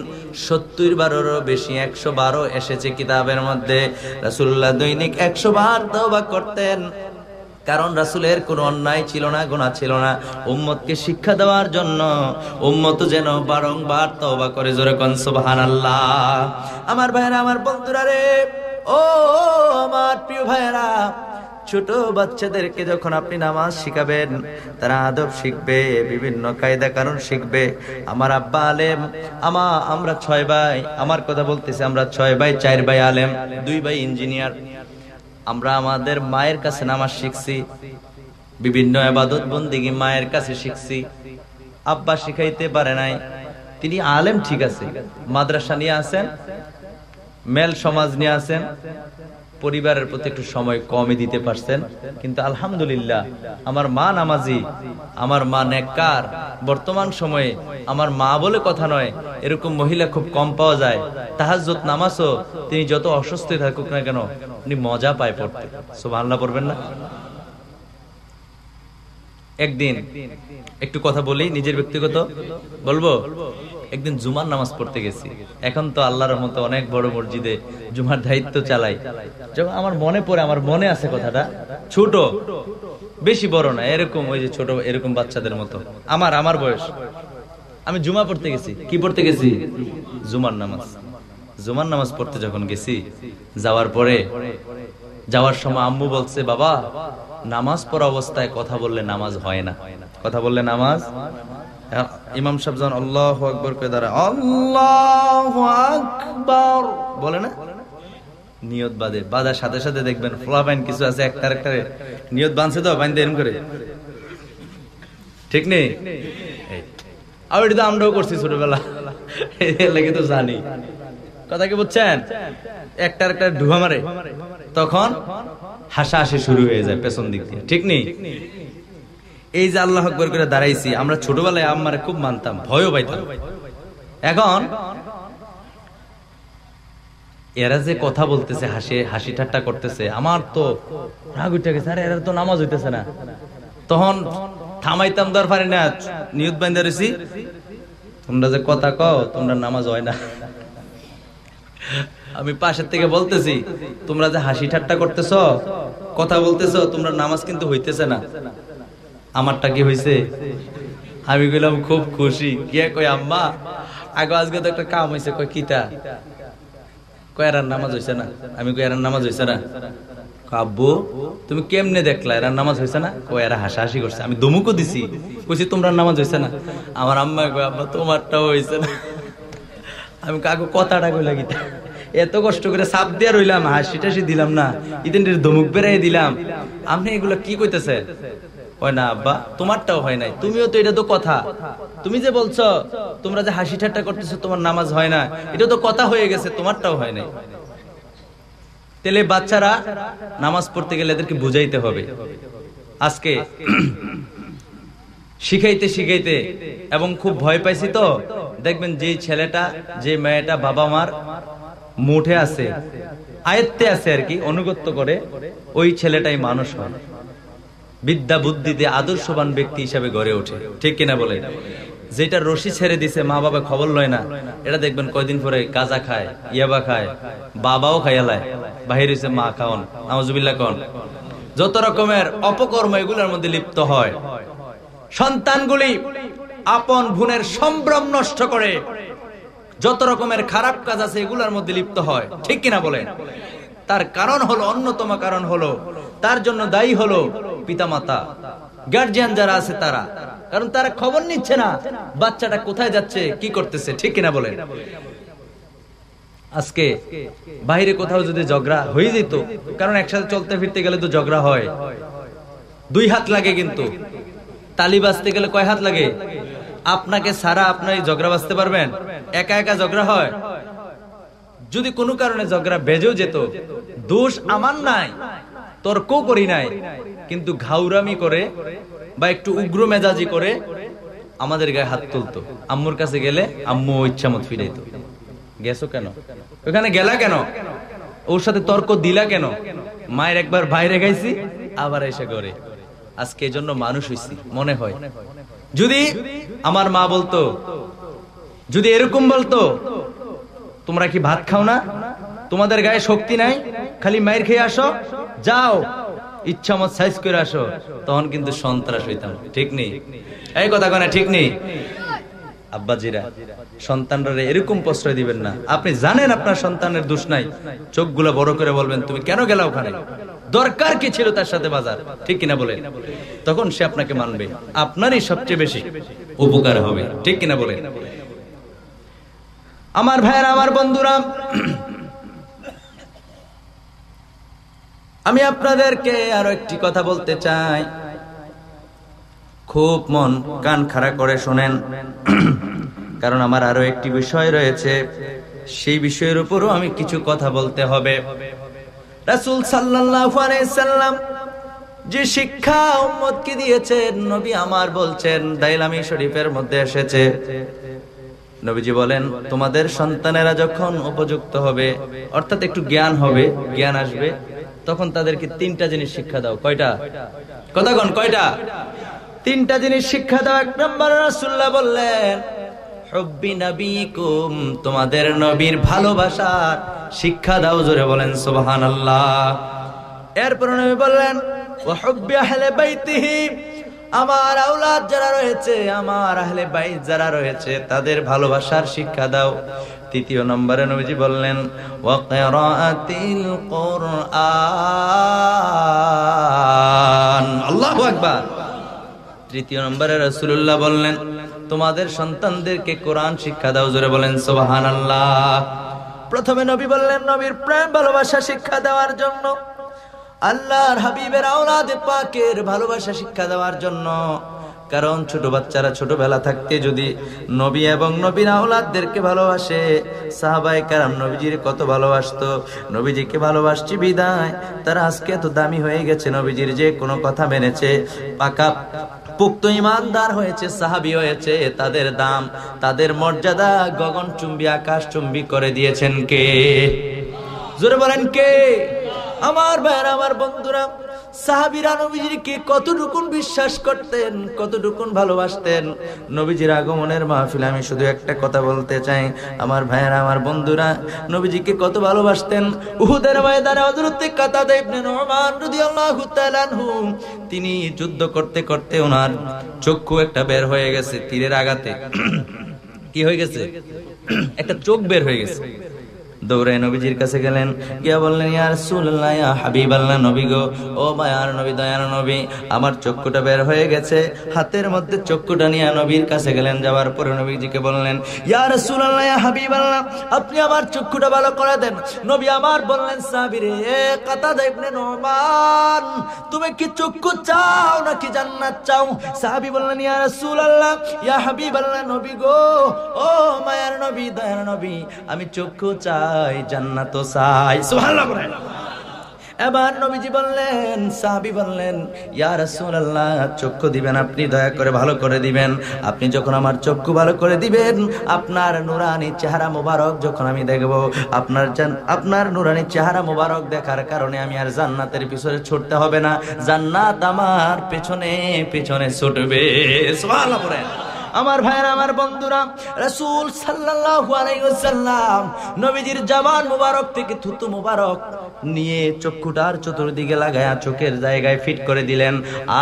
70 বারেরও বেশি, 100 বারও এসেছে কিতাবের মধ্যে। রাসূলুল্লাহ দৈনিক 100 বার তওবা করতেন, কারণ রাসূলের কোনো অন্যায় ছিল না, গুনাহ ছিল না। উম্মতকে শিক্ষা দেওয়ার জন্য উম্মত যেন বারংবার তওবা করে। জোরে কোন সুবহানাল্লাহ। আমার ভাইয়েরা, আমার বন্ধুরা রে, ও আমার প্রিয় ভাইয়েরা, ছোট বাচ্চাদেরকে যখন আপনি নামাজ শিখাবেন, তারা আদব শিখবে, বিভিন্ন কায়দা কানুন শিখবে। আমার আব্বা আলেম, আমরা 6 ভাই, আমার কথা বলতেছি, আমরা 6 ভাই, 4 ভাই আলেম, 2 ভাই ইঞ্জিনিয়ার। আমরা আমাদের মায়ের কাছে নামাজ শিখছি, বিভিন্ন ইবাদত বন্দেগী মায়ের কাছে শিখছি। আব্বা শিখাইতে পারে নাই, তিনি আলেম ঠিক আছে, মাদ্রাসা নিয়ে আছেন, মেল সমাজ নিয়ে আছেন, পরিবারের প্রতি একটু সময় কমই দিতে পারছেন, কিন্তু আলহামদুলিল্লাহ আমার মা নামাজি, আমার মা নেককার। বর্তমান সময়ে আমার মা বলে কথা নয়, এরকম মহিলা খুব কম পাওয়া যায়। তাহাজ্জুদ নামাজও তিনি যত অসুস্থ থাকুক না কেন, উনি মজা পায় পড়তে। সুবহানাল্লাহ পড়বেন না? একদিন একটু কথা বলি, নিজের ব্যক্তিগত বলবো। একদিন জুমার নামাজ পড়তে গেছি। এখন তো আল্লাহর রহমতে অনেক বড় মসজিদে জুমার দায়িত্ব চালাই। যখন আমার মনে পড়ে, আমার মনে আছে কথাটা, ছোট, বেশি বড় না, এরকম ওই যে ছোট এরকম বাচ্চাদের মতো আমার বয়স, আমি জুমা পড়তে গেছি। কি পড়তে গেছি? জুমার নামাজ। জুমার নামাজ পড়তে যখন গেছি, যাওয়ার সময় আম্মু বলছে, বাবা, নামাজ পড়া অবস্থায় কথা বললে নামাজ হয় না, কথা বললে নামাজ। ইমাম সাহেব যখন আল্লাহু আকবার কয়ে দাঁড়ায়, আল্লাহু আকবার বলে না, নিয়ত বাঁধার সাথে সাথে দেখবেন ফ্লাফাইন কিছু আছে, একটা নিয়ত বাঁধছে তো, বাঁধতে এরকম করে, ঠিক নেই? আর এটা তো আমরাও করছি ছোটবেলা, লাগে তো জানি। কথা কি বুঝছেন? একটা ঢুয়া মারে, তখন হাসাহাসি শুরু হয়ে যায় পেছন দিক দিয়ে, ঠিক নেই? এই যে আল্লাহু আকবার করে দাঁড়াইছি, আমরা ছোটবেলায় আম্মারে খুব মানতাম, ভয়ও পাইতাম। এখন এরা যে কথা বলতেছে, হাসি ঠাট্টা করতেছে, আমার তো রাগ উঠে গেছে, আরে এরা তো নামাজ হইতেছে না। তখন থামাইতাম, দর পারি না, নিয়ত বাঁধা রইছি, তোমরা যে কথা কও, তোমরা নামাজ হয় না। আমি পাশের থেকে বলতেছি, তোমরা যে হাসি ঠাট্টা করতেছ, কথা বলতেছ, তোমরা নামাজ কিন্তু হইতেছে না। আমারটা কি হয়েছে? আমি গেলাম খুব খুশি, গিয়ে কই, আম্মা, আজকে তো একটা কাম হয়েছে। কই কিটা? কয় এরার নামাজ হয়েছে না। আমি কই এরার নামাজ হয়েছে না। আব্বু, তুমি কেমনে দেখলা এরার নামাজ হয়েছে না? কই এরা হাসাহাসি করছে। আমি ধমকও দিছি, কইছি তোমরা নামাজ হয়েছে না। আমার আম্মা কই, আব্বা, তোমারটাও হয়েছে না। আমি কাকু কথাটা কইলা কিটা? এত কষ্ট করে চাপ দিয়ে রইলাম, হাসি টাসি দিলাম না, ইতেন ধমক বেড়াই দিলাম, আপনি এগুলো কি কইতেছে? হয় না আব্বা, তোমারটাও হয় নাই, তুমিও তো, এটা তো কথা, তুমি যে বলছো তোমরা যে হাসি ঠাট্টা করতেছো তোমার নামাজ হয় না, এটা তো কথা হয়ে গেছে, তোমারটাও হয় নাই। তাহলে বাচ্চারা নামাজ পড়তে গেলে এদেরকে বুঝাইতে হবে। আজকে শিখাইতে শিখাইতে এবং খুব ভয় পাইছি তো, দেখবেন যে ছেলেটা যে মেয়েটা বাবা মার মুঠে আছে, আয়ত্তে আছে আর কি, অনুগত্য করে, ওই ছেলেটাই মানুষ হয়, বিদ্যা বুদ্ধিতে আদর্শবান ব্যক্তি হিসাবে গড়ে ওঠে, ঠিক কিনা বলে? যেটা রশি ছেড়ে দিছে, মা বাবা খবর লয় না, এটা দেখবেন কয়দিন পরে গাঁজা খায়, ইয়াবা খায়, বাবাও খাইয়ালায়, বাহির হইছে মা খাওন, নাউজুবিল্লাহ কোন, যত রকমের অপকর্ম এগুলোর মধ্যে লিপ্ত হয়। সন্তানগুলি আপন বোনের সম্ভ্রম নষ্ট করে, যত রকমের খারাপ কাজ আছে এগুলোর মধ্যে লিপ্ত হয়, ঠিক কিনা বলেন? তার কারণ হলো, অন্যতম কারণ হলো, তার জন্য দায়ী হলো পিতামাতা, গার্জিয়ান যারা আছে তারা, কারণ তারা খবর নিচ্ছে না বাচ্চাটা কোথায় যাচ্ছে, কি করতেছে, ঠিক কিনা বলেন? আজকে বাইরে কোথাও যদি ঝগড়া হয়ে যেত, কারণ একসাথে চলতে ফিরতে গেলে তো ঝগড়া হয়, 2 হাত লাগে, কিন্তু তালি বাজতে গেলে কয় হাত লাগে? আপনাকে সারা আপনার ঝগড়া বাজতে পারবেন? একা একা ঝগড়া হয়। যদি কোনো কারণে ঝগড়া বেজেও যেত, দোষ আমার নাই, তর্কও করি নাই, কিন্তু ঘাউরামি করে বা একটু উগ্র মেজাজি করে আমাদের গায়ে হাত তুলতো। আম্মুর কাছে গেলে আম্মু ইচ্ছা মত ফিরাইতো, গেছো কেন, ওখানে গেলা কেন, ওর সাথে তর্ক দিলা কেন, মায়ের একবার বাইরে গাইছি আবার এসে করে। আজকে এই জন্য মানুষ হইছি মনে হয়। যদি আমার মা বলতো, যদি এরকম বলতো, তোমরা কি ভাত খাও না, তোমাদের গায়ে শক্তি নাই, খালি মায়ের খেয়ে আসো, যাও ইচ্ছা মত সাইজ করে আসো, তখন কিন্তু সন্ত্রাস হইতাম, ঠিক নেই? এই কথা কেন ঠিক নেই? আব্বাজিরা, সন্তানরা এরকম প্রশ্রয় দিবেন না। আপনি জানেন আপনার সন্তানের দোষ নাই, চোখগুলো বড় করে বলবেন তুমি কেন গেলা ওখানে, দরকার কি ছিল তার সাথে বাজার, ঠিক কিনা বলেন? তখন সে আপনাকে মানবে, আপনারই সবচেয়ে বেশি উপকার হবে, ঠিক কিনা বলেন? আমার ভাইয়েরা, আমার বন্ধুরা, আমি আপনাদেরকে আরো একটি কথা বলতে চাই, খুব মন কান খাড়া করে শোনেন, কারণ আমার আরো একটি বিষয় রয়েছে, সেই বিষয়ের উপরও আমি কিছু কথা বলতে হবে। রাসূল সাল্লাল্লাহু আলাইহি সাল্লাম যে শিক্ষা উম্মতকে দিয়েছেন, নবী আমার বলছেন, দাইলামি শরীফের মধ্যে এসেছে, নবীজি বলেন, তোমাদের সন্তানেরা যখন উপযুক্ত হবে, অর্থাৎ একটু জ্ঞান হবে, জ্ঞান আসবে, তখন তাদেরকে 3টা জিনিস শিক্ষা দাও। কয়টা? কথা কোন, কয়টা? 3টা জিনিস শিক্ষা দাও। 1 নম্বর রাসূলুল্লাহ বললেন, হুব্বি নবীকুম, তোমাদের নবীর ভালোবাসার শিক্ষা দাও। জোরে বলেন সুবহানাল্লাহ। এরপর নবী বললেন, ওয়া হুব্বি আহলে বাইতিহি, আমার আওলাদ যারা রয়েছে, আমার আহলে বাইত যারা রয়েছে, তাদের ভালোবাসার শিক্ষা দাও। 3 নম্বরে নবীজি বললেন, ওয়া কিরাআতিল কুরআন। আল্লাহু আকবার। 3 নম্বরে রাসূলুল্লাহ বললেন, তোমাদের সন্তানদেরকে কোরআন শিক্ষা দাও। জোরে বলেন সুবহানাল্লাহ। প্রথমে নবী বললেন নবীর প্রেম ভালোবাসা শিক্ষা দেওয়ার জন্য, আল্লাহর হাবিবের আওলাদ পাকের ভালোবাসা শিক্ষা দেওয়ার জন্য। কারণ ছোট বাচ্চারা ছোটবেলা থাকতে যদি নবী এবং নবীর আওলাদদেরকে ভালোবাসে, সাহাবায়ে কেরাম নবীজির কত ভালোবাসতো, নবীজিকে ভালোবাসছি বিদায় তারা আজকে এত দামি হয়ে গেছে, নবীজির যে কোনো কথা মেনেছে, পাকা পুক্ত ইমানদার হয়েছে, সাহাবী হয়েছে, তাদের দাম, তাদের মর্যাদা গগনচুম্বী আকাশচুম্বী করে দিয়েছেন কে? জোরে বলেন কে? আমার ভাইরা, আমার বন্ধুরা, সাহাবীরা নবীজিকে কতটুকুন বিশ্বাস করতেন, কতটুকুন ভালোবাসতেন। নবীজির আগমনের মাহফিলে আমি শুধু একটা কথা বলতে চাই, আমার ভাইরা, আমার বন্ধুরা, নবীজিকে কত ভালোবাসতেন। উহুদের ময়দানে হযরত কাতাদা ইবনে নুমান রাদিয়াল্লাহু তাআলা আনহু, তিনি যুদ্ধ করতে করতে ওনার চক্ষু একটা বের হয়ে গেছে তীরের আঘাতে। কি হয়ে গেছে? একটা চোখ বের হয়ে গেছে। দৌড়ে নবীজির কাছে গেলেন, গিয়া বললেন, ইয়া রাসূলুল্লাহ, ইয়া হাবিবাল্লাহ, নবী গো, ও মায়ার নবী, দয়ার নবী, আমার চক্ষুটা বের হয়ে গেছে। হাতের মধ্যে চক্ষুটা নিয়ে নবীর কাছে গেলেন। যাওয়ার পরে নবীজিকে বললেন, ইয়া রাসূলুল্লাহ, ইয়া হাবিবাল্লাহ, আপনি আমার চক্ষুটা ভালো করে দেন। নবী আমার বললেন, সাহাবীরে, কাতাদা ইবনে নুমান, তুমি কি চক্ষু চাও নাকি জান্নাত চাও? সাহাবী বললেন, ইয়া রাসূলুল্লাহ, ইয়া হাবিবাল্লাহ, নবী গো, ও মায়ার নবী, দয়ার নবী, আমি চক্ষু চাই, জান্নাতও চাই। সুবহানাল্লাহ বলেন। এবার নবীজি বললেন, সাহাবী বললেন, ইয়া রাসূলুল্লাহ, চক্ষু দিবেন আপনি, দয়া করে ভালো করে দিবেন। আপনি যখন আমার চক্ষু ভালো করে দিবেন, আপনার নুরানি চেহারা মোবারক যখন আমি দেখব, আপনার নুরানি চেহারা মোবারক দেখার কারণে আমি আর জান্নাতের পিছনে ছুটতে হবে না, জান্নাত আমার পেছনে পেছনে ছুটবে। সুবহানাল্লাহ বলেন। আমার ভাইরা, আমার বন্ধুরা, রাসূল সাল্লাল্লাহু আলাইহি ওয়াসাল্লাম নবীজির জবান মোবারক থেকে থুতু মোবারক নিয়ে চক্ষুটার চতুর্দিকে লাগায়া চোখের জায়গায় ফিট করে দিলেন,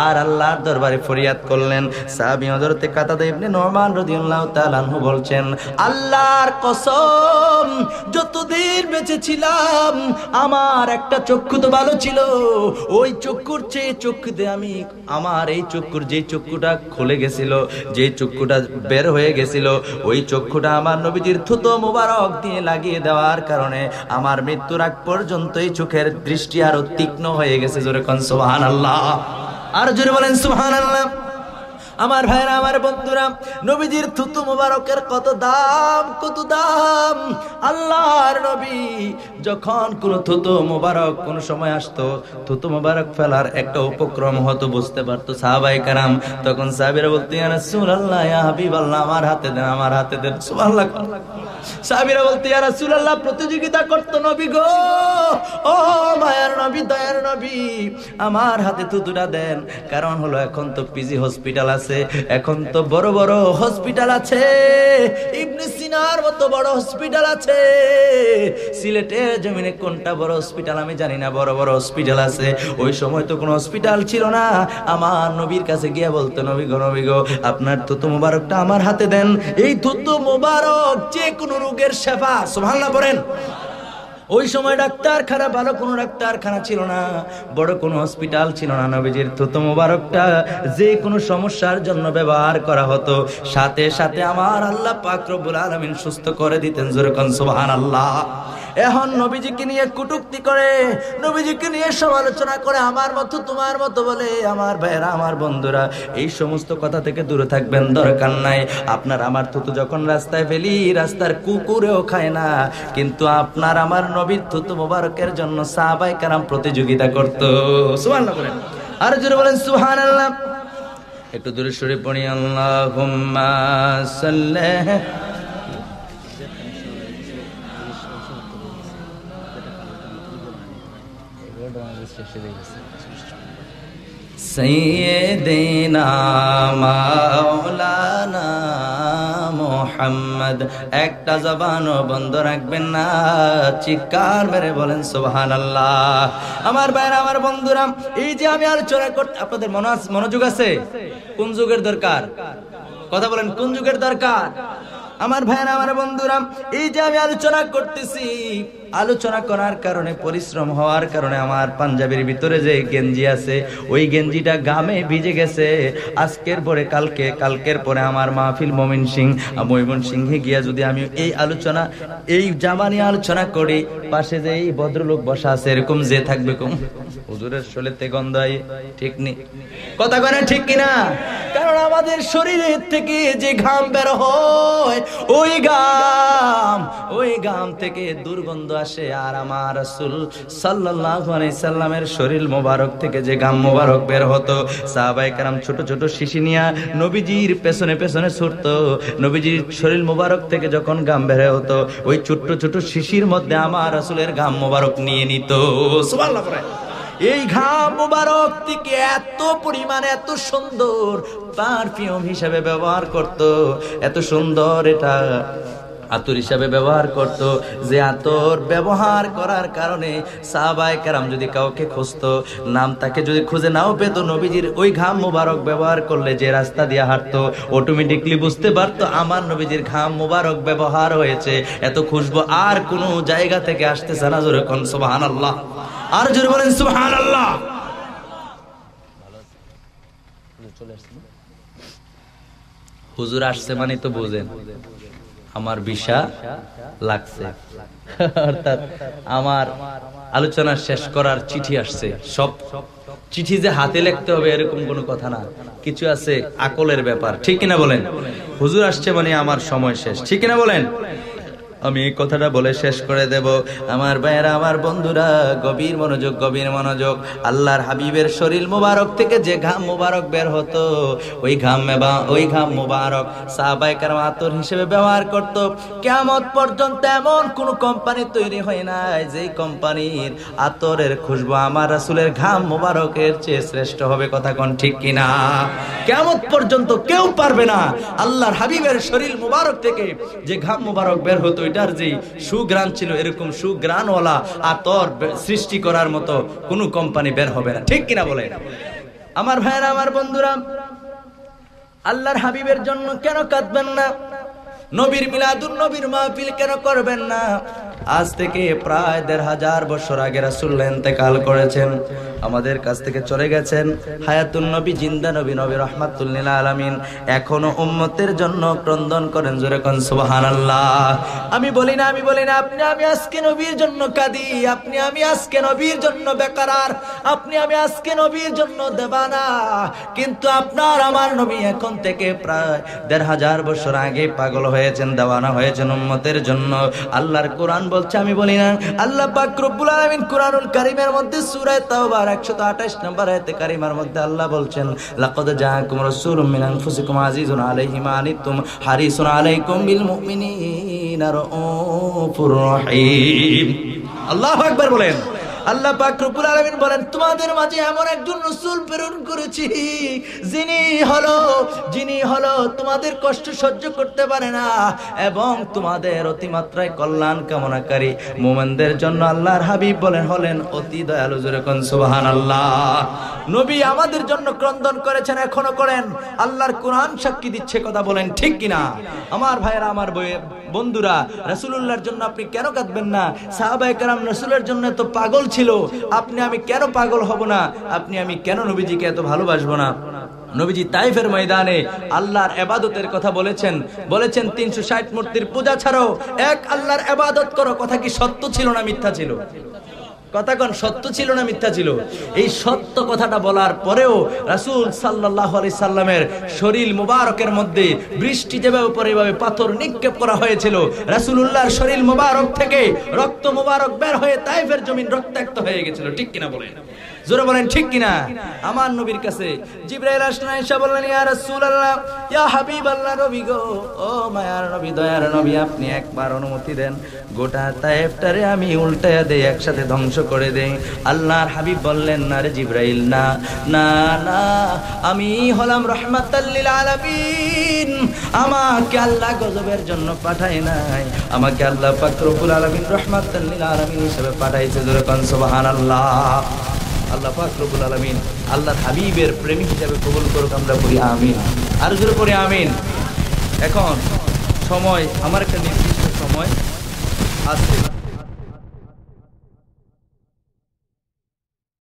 আর আল্লাহর দরবারে ফরিয়াদ করলেন। সাহাবী হযরত কাতাদা ইবনে নুমান রাদিয়াল্লাহু তাআলা আনহু বলছেন, আল্লাহর কসম, যতদিন বেঁচে ছিলাম আমার একটা চক্ষু তো ভালো ছিল, ওই চক্ষুর চেয়ে চক্ষুতে আমি আমার এই চক্ষুর যে চক্ষুটা খুলে গেছিল, যে চক্ষুটা বের হয়ে গেছিল, ওই চক্ষুটা আমার নবীজির থুতু মোবারক দিয়ে লাগিয়ে দেওয়ার কারণে আমার মৃত্যুর আগ পর্যন্ত এই চোখের দৃষ্টি আরো তীক্ষ্ণ হয়ে গেছে। জোরে কোন সুবহানাল্লাহ, আর জোরে বলেন সুবহানাল্লাহ। আমার ভাইরা, আমার বন্ধুরা, নবীজির থুতু মোবারকের কত দাম, কত দাম। আল্লাহর নবী যখন কোন থুতু মোবারক কোন সময় আসতো, থুতু মোবারক ফেলার একটা উপক্রম হতো, বুঝতে পারতো সাহাবায়ে কেরাম, তখন সাহাবীরা বলতেন, ইয়া রাসূলুল্লাহ, ইয়া হাবিবাল্লাহ, আমার হাতে দেন, আমার হাতে দেন। সুবহানাল্লাহ। সাহাবীরা বলতেন, ইয়া রাসূলুল্লাহ, প্রতিযোগিতা করতো নবী গো, ও মায়ার নবী, দয়ার নবী, আমার হাতে থুতুটা দেন। কারণ হলো এখন তো পিজি হসপিটাল আছে, এখন তো বড় বড় হসপিটাল আছে, ইবনে সিনার মতো বড় হসপিটাল আছে, সিলেটের জমিনে কোনটা বড় হসপিটাল আমি জানি না, বড় বড় হসপিটাল আছে। ওই সময় তো কোনো হসপিটাল ছিল না। আমার নবীর কাছে গিয়ে বলতো, নবী গো, নবী গো, আপনার থুতু মোবারকটা আমার হাতে দেন। এই থুতু মোবারক যে কোনো রোগের শেফা। সুবহানাল্লাহ বলেন। ওই সময় ডাক্তারখানা, ভালো কোনো ডাক্তারখানা ছিল না, বড় কোনো হসপিটাল ছিল না। নবীজির থুতু মোবারকটা যে কোনো সমস্যার জন্য ব্যবহার করা হতো, সাথে সাথে আমার আল্লাহ পাক রব্বুল আলামিন সুস্থ করে দিতেন। জোরে কোন সুবহানাল্লাহ। এখন নবীজিকে নিয়ে কটূক্তি করে, নবীজিকে নিয়ে সমালোচনা করে, আমার মতো তোমার মতো বলে, আমার ভাইরা, আমার বন্ধুরা, এই সমস্ত কথা থেকে দূরে থাকবেন, দরকার নাই। আপনার আমার থুতু যখন রাস্তায় ফেলি, রাস্তার কুকুরেও খায় না, কিন্তু আপনার আমার নবীর থুতু মোবারকের জন্য সাহাবায়ে কেরাম প্রতিযোগিতা করত। সুবহানাল্লাহ বলেন, আর জোরে বলেন সুবহানাল্লাহ। একটু দূরে সরে পড়ি, আল্লাহুম্মা সাল্লি সাইয়্যিদিনা মাওলানা মুহাম্মদ। একটা জবানও বন্ধ রাখবেন না, চিৎকার মেরে বলেন সুবহানাল্লাহ। আমার ভাইরা, আমার বন্ধুরা, এই যে আমি আলোচনা করতে, আপনাদের মনোযোগ আছে? কোন যুগের দরকার? কথা বলেন, কোন যুগের দরকার? আমার ভাইরা, আমার বন্ধুরা, এই যে আমি আলোচনা করতেছি, আলোচনা করার কারণে, পরিশ্রম হওয়ার কারণে আমার পাঞ্জাবির ভিতরে যে গেঞ্জি আছে, ওই গেঞ্জিটা ঘামে ভিজে গেছে। আজকের পরে কালকে, কালকের পরে আমার মাহফিল ময়মনসিংহে গিয়া যদি আমি এই আলোচনা, এই জামা নিয়ে আলোচনা করি, পাশে যে এই ভদ্রলোক বসা আছে, এরকম যে থাকবে, কম হুজুরের শরীরে গন্ধ হয়, ঠিক নেই? কথা কয় না, ঠিক কিনা? কারণ আমাদের শরীরের থেকে যে ঘাম বের হয়, ওই ঘাম থেকে দুর্গন্ধ আসে। আর আমার রাসূল সাল্লাল্লাহু আলাইহি সাল্লামের শরীর মোবারক থেকে যে ঘাম মোবারক বের হতো, সাহাবায়ে কেরাম ছোট ছোট শিশি নিয়ে নবীজির পেছনে পেছনে ছুটতো। নবীজির শরীর মোবারক থেকে যখন ঘাম বের হতো, ওই ছোট ছোট শিশির মধ্যে আমার রাসূলের ঘাম মোবারক নিয়ে নিত। সুবহানাল্লাহ। এই ঘাম মুবারক থেকে এত পরিমাণে, এত সুন্দর পারফিউম হিসেবে ব্যবহার করত, এত সুন্দর এটা আতর হিসাবে ব্যবহার করত, যে আতর ব্যবহার করার কারণে সাহাবায়ে কেরাম যদি কাউকে খুঁজতো, নাম তাকে যদি খুঁজে নাও পেত, নবীজির ওই ঘাম মোবারক ব্যবহার করলে যে রাস্তা দিয়ে হাঁটতো অটোমেটিকলি বুঝতে পারতো আমার নবীজির ঘাম মোবারক ব্যবহার হয়েছে, এত খুশবু আর কোনো জায়গা থেকে আসতেছে না। জোরে কোন সুবহানাল্লাহ, আর জোরে বলেন সুবহানাল্লাহ। হুজুর আসছে মানে তো বুঝেন আমার বিষা লাগছে, অর্থাৎ আমার আলোচনা শেষ করার চিঠি আসছে। সব চিঠি যে হাতে লিখতে হবে এরকম কোনো কথা না, কিছু আছে আকলের ব্যাপার, ঠিক কিনা বলেন? হুজুর আসছে মানে আমার সময় শেষ, ঠিক কিনা বলেন? আমি এই কথাটা বলে শেষ করে দেব। আমার ভাইয়েরা, আমার বন্ধুরা, গভীর মনোযোগ, গভীর মনোযোগ। আল্লাহর হাবিবের শরীর মোবারক থেকে যে ঘাম মোবারক বের হতো, ওই ঘাম মোবারক সাহাবায়ে কেরাম আতর হিসেবে ব্যবহার করত। কিয়ামত পর্যন্ত এমন কোন কোম্পানি তৈরি হয় নাই যেই কোম্পানির আতরের খুশবু আমার রাসূলের ঘাম মোবারকের চেয়ে শ্রেষ্ঠ হবে। কথা কোন ঠিক কিনা? কিয়ামত পর্যন্ত কেউ পারবে না আল্লাহর হাবিবের শরীর মোবারক থেকে যে ঘাম মোবারক বের হতো এটার যে সুগ্রাণ ছিল, এরকম সুগ্রাণওয়ালা আতর সৃষ্টি করার মতো কোন কোম্পানি বের হবে না, ঠিক কিনা বলে? আমার ভাইয়েরা, আমার বন্ধুরা, আল্লাহর হাবিবের জন্য কেন কাঁদবেন না? নবীর মিলাদুন নবীর মাহফিল কেন করবেন না? আজ থেকে প্রায় ১৫০০ বছর আগে রাসূলুল্লাহ ইন্তেকাল করেছেন, আমাদের কাছ থেকে চলে গেছেন। হায়াতুন নবী, জিন্দা নবী, নবী রাহমাতুল লিল আলামিন এখনো উম্মতের জন্য ক্রন্দন করেন। জোরে কোন সুবহানাল্লাহ। আমি বলি না আপনি আমি আজকে নবীর জন্য কাঁদি, আমি আজকে নবীর জন্য বেকারার, আমি আজকে নবীর জন্য দেবানা, কিন্তু আপনার আমার নবী এখন থেকে প্রায় ১৫০০ বছর আগে পাগল হয়েছেন, দেওয়ানা হয়েছেন উম্মতের জন্য। আল্লাহর কোরআন বলছে, আমি বলি না। আল্লাহ পাক রব্বুল আলামিন কুরআনুল কারীমের মধ্যে সূরা তাওবার ১২৮ নম্বর আয়াতে কারীমার মধ্যে আল্লাহ বলছেন, লাকাদ জাআকুম রাসূলুম মিন আনফুসিকুম আজিজুন আলাইহি মা আনিতুম হারিসুন আলাইকুম বিল মুমিনিনা রাউফুর রহিম। আল্লাহু আকবার বলেন। আল্লাহ পাক রব্বুল আলামিন বলেন, তোমাদের মাঝে এমন একজন রাসূল প্রেরণ করেছি যিনি হলো তোমাদের কষ্ট সহ্য করতে পারে না এবং তোমাদের অতিমাত্রায় কল্যাণ কামনাকারী। মুমিনদের জন্য আল্লাহর হাবিব হলেন অতি দয়ালু। জোরে কোন সুবহানাল্লাহ। নবী আমাদের জন্য ক্রন্দন করেছেন, এখনো করেন। আল্লাহর কোরআন সাক্ষী দিচ্ছে, কথা বলেন ঠিক কিনা? আমার ভাইয়েরা, আমার বন্ধুরা, রাসূলুল্লাহর জন্য আপনি কেন কাঁদবেন না? সাহাবায়ে কেরাম রাসূলের জন্য তো পাগল ছিল, আপনি আমি কেন পাগল হব না? আপনি আমি কেন নবীজিকে এত ভালোবাসবো না? নবীজি তাইফের ময়দানে আল্লাহর ইবাদতের কথা বলেছেন ৩৬০ মূর্তির পূজা ছাড়াও এক আল্লাহর ইবাদত করো। কথা কি সত্য ছিল না মিথ্যা ছিল? কথা কোন সত্য ছিল না মিথ্যা ছিল? এই সত্য কথাটা বলার পরেও রাসূল সাল্লাল্লাহু আলাইহি সাল্লামের শরীর মুবারকের মধ্যে বৃষ্টি যেভাবে পরে এভাবে পাথর নিক্ষেপ করা হয়েছিল, রাসূলুল্লাহর শরীর মুবারক থেকে রক্ত মুবারক বের হয়ে তাইফের জমিন রক্তাক্ত হয়ে গেছিল, ঠিক কিনা বলেন? জোরে বলেন ঠিক কিনা? আমার নবীর কাছে জিবরাইল আসলেন, এসে বললেন, ইয়া রাসূলুল্লাহ, ইয়া হাবিবাল্লাহ, নবী গো, ও মায়ার নবী, দয়ার নবী, আপনি একবার অনুমতি দেন, গোটা তায়েফটারে আমি উল্টায়া দেই, একসাথে ধ্বংস করে দেই। আল্লাহর হাবিব বললেন, না রে জিবরাইল, না না না, আমি হলাম রাহমাতাল লিল আলামিন, আমাকে আল্লাহ গজবের জন্য পাঠায় নাই, আমাকে আল্লাহ পাক রব্বুল আলামিন রাহমাতাল লিল আলামিন হিসেবে পাঠাইছে। জোরে কোন সুবহানাল্লাহ। আল্লাহ পাক রব্বুল আলামিন আল্লাহর হাবিবের প্রেমিক হিসেবে কবুল করুক, আমরা বলি আমিন। আর জোরে পড়ি আমিন। এখন সময়, আমার একটা নির্দিষ্ট সময় আছে।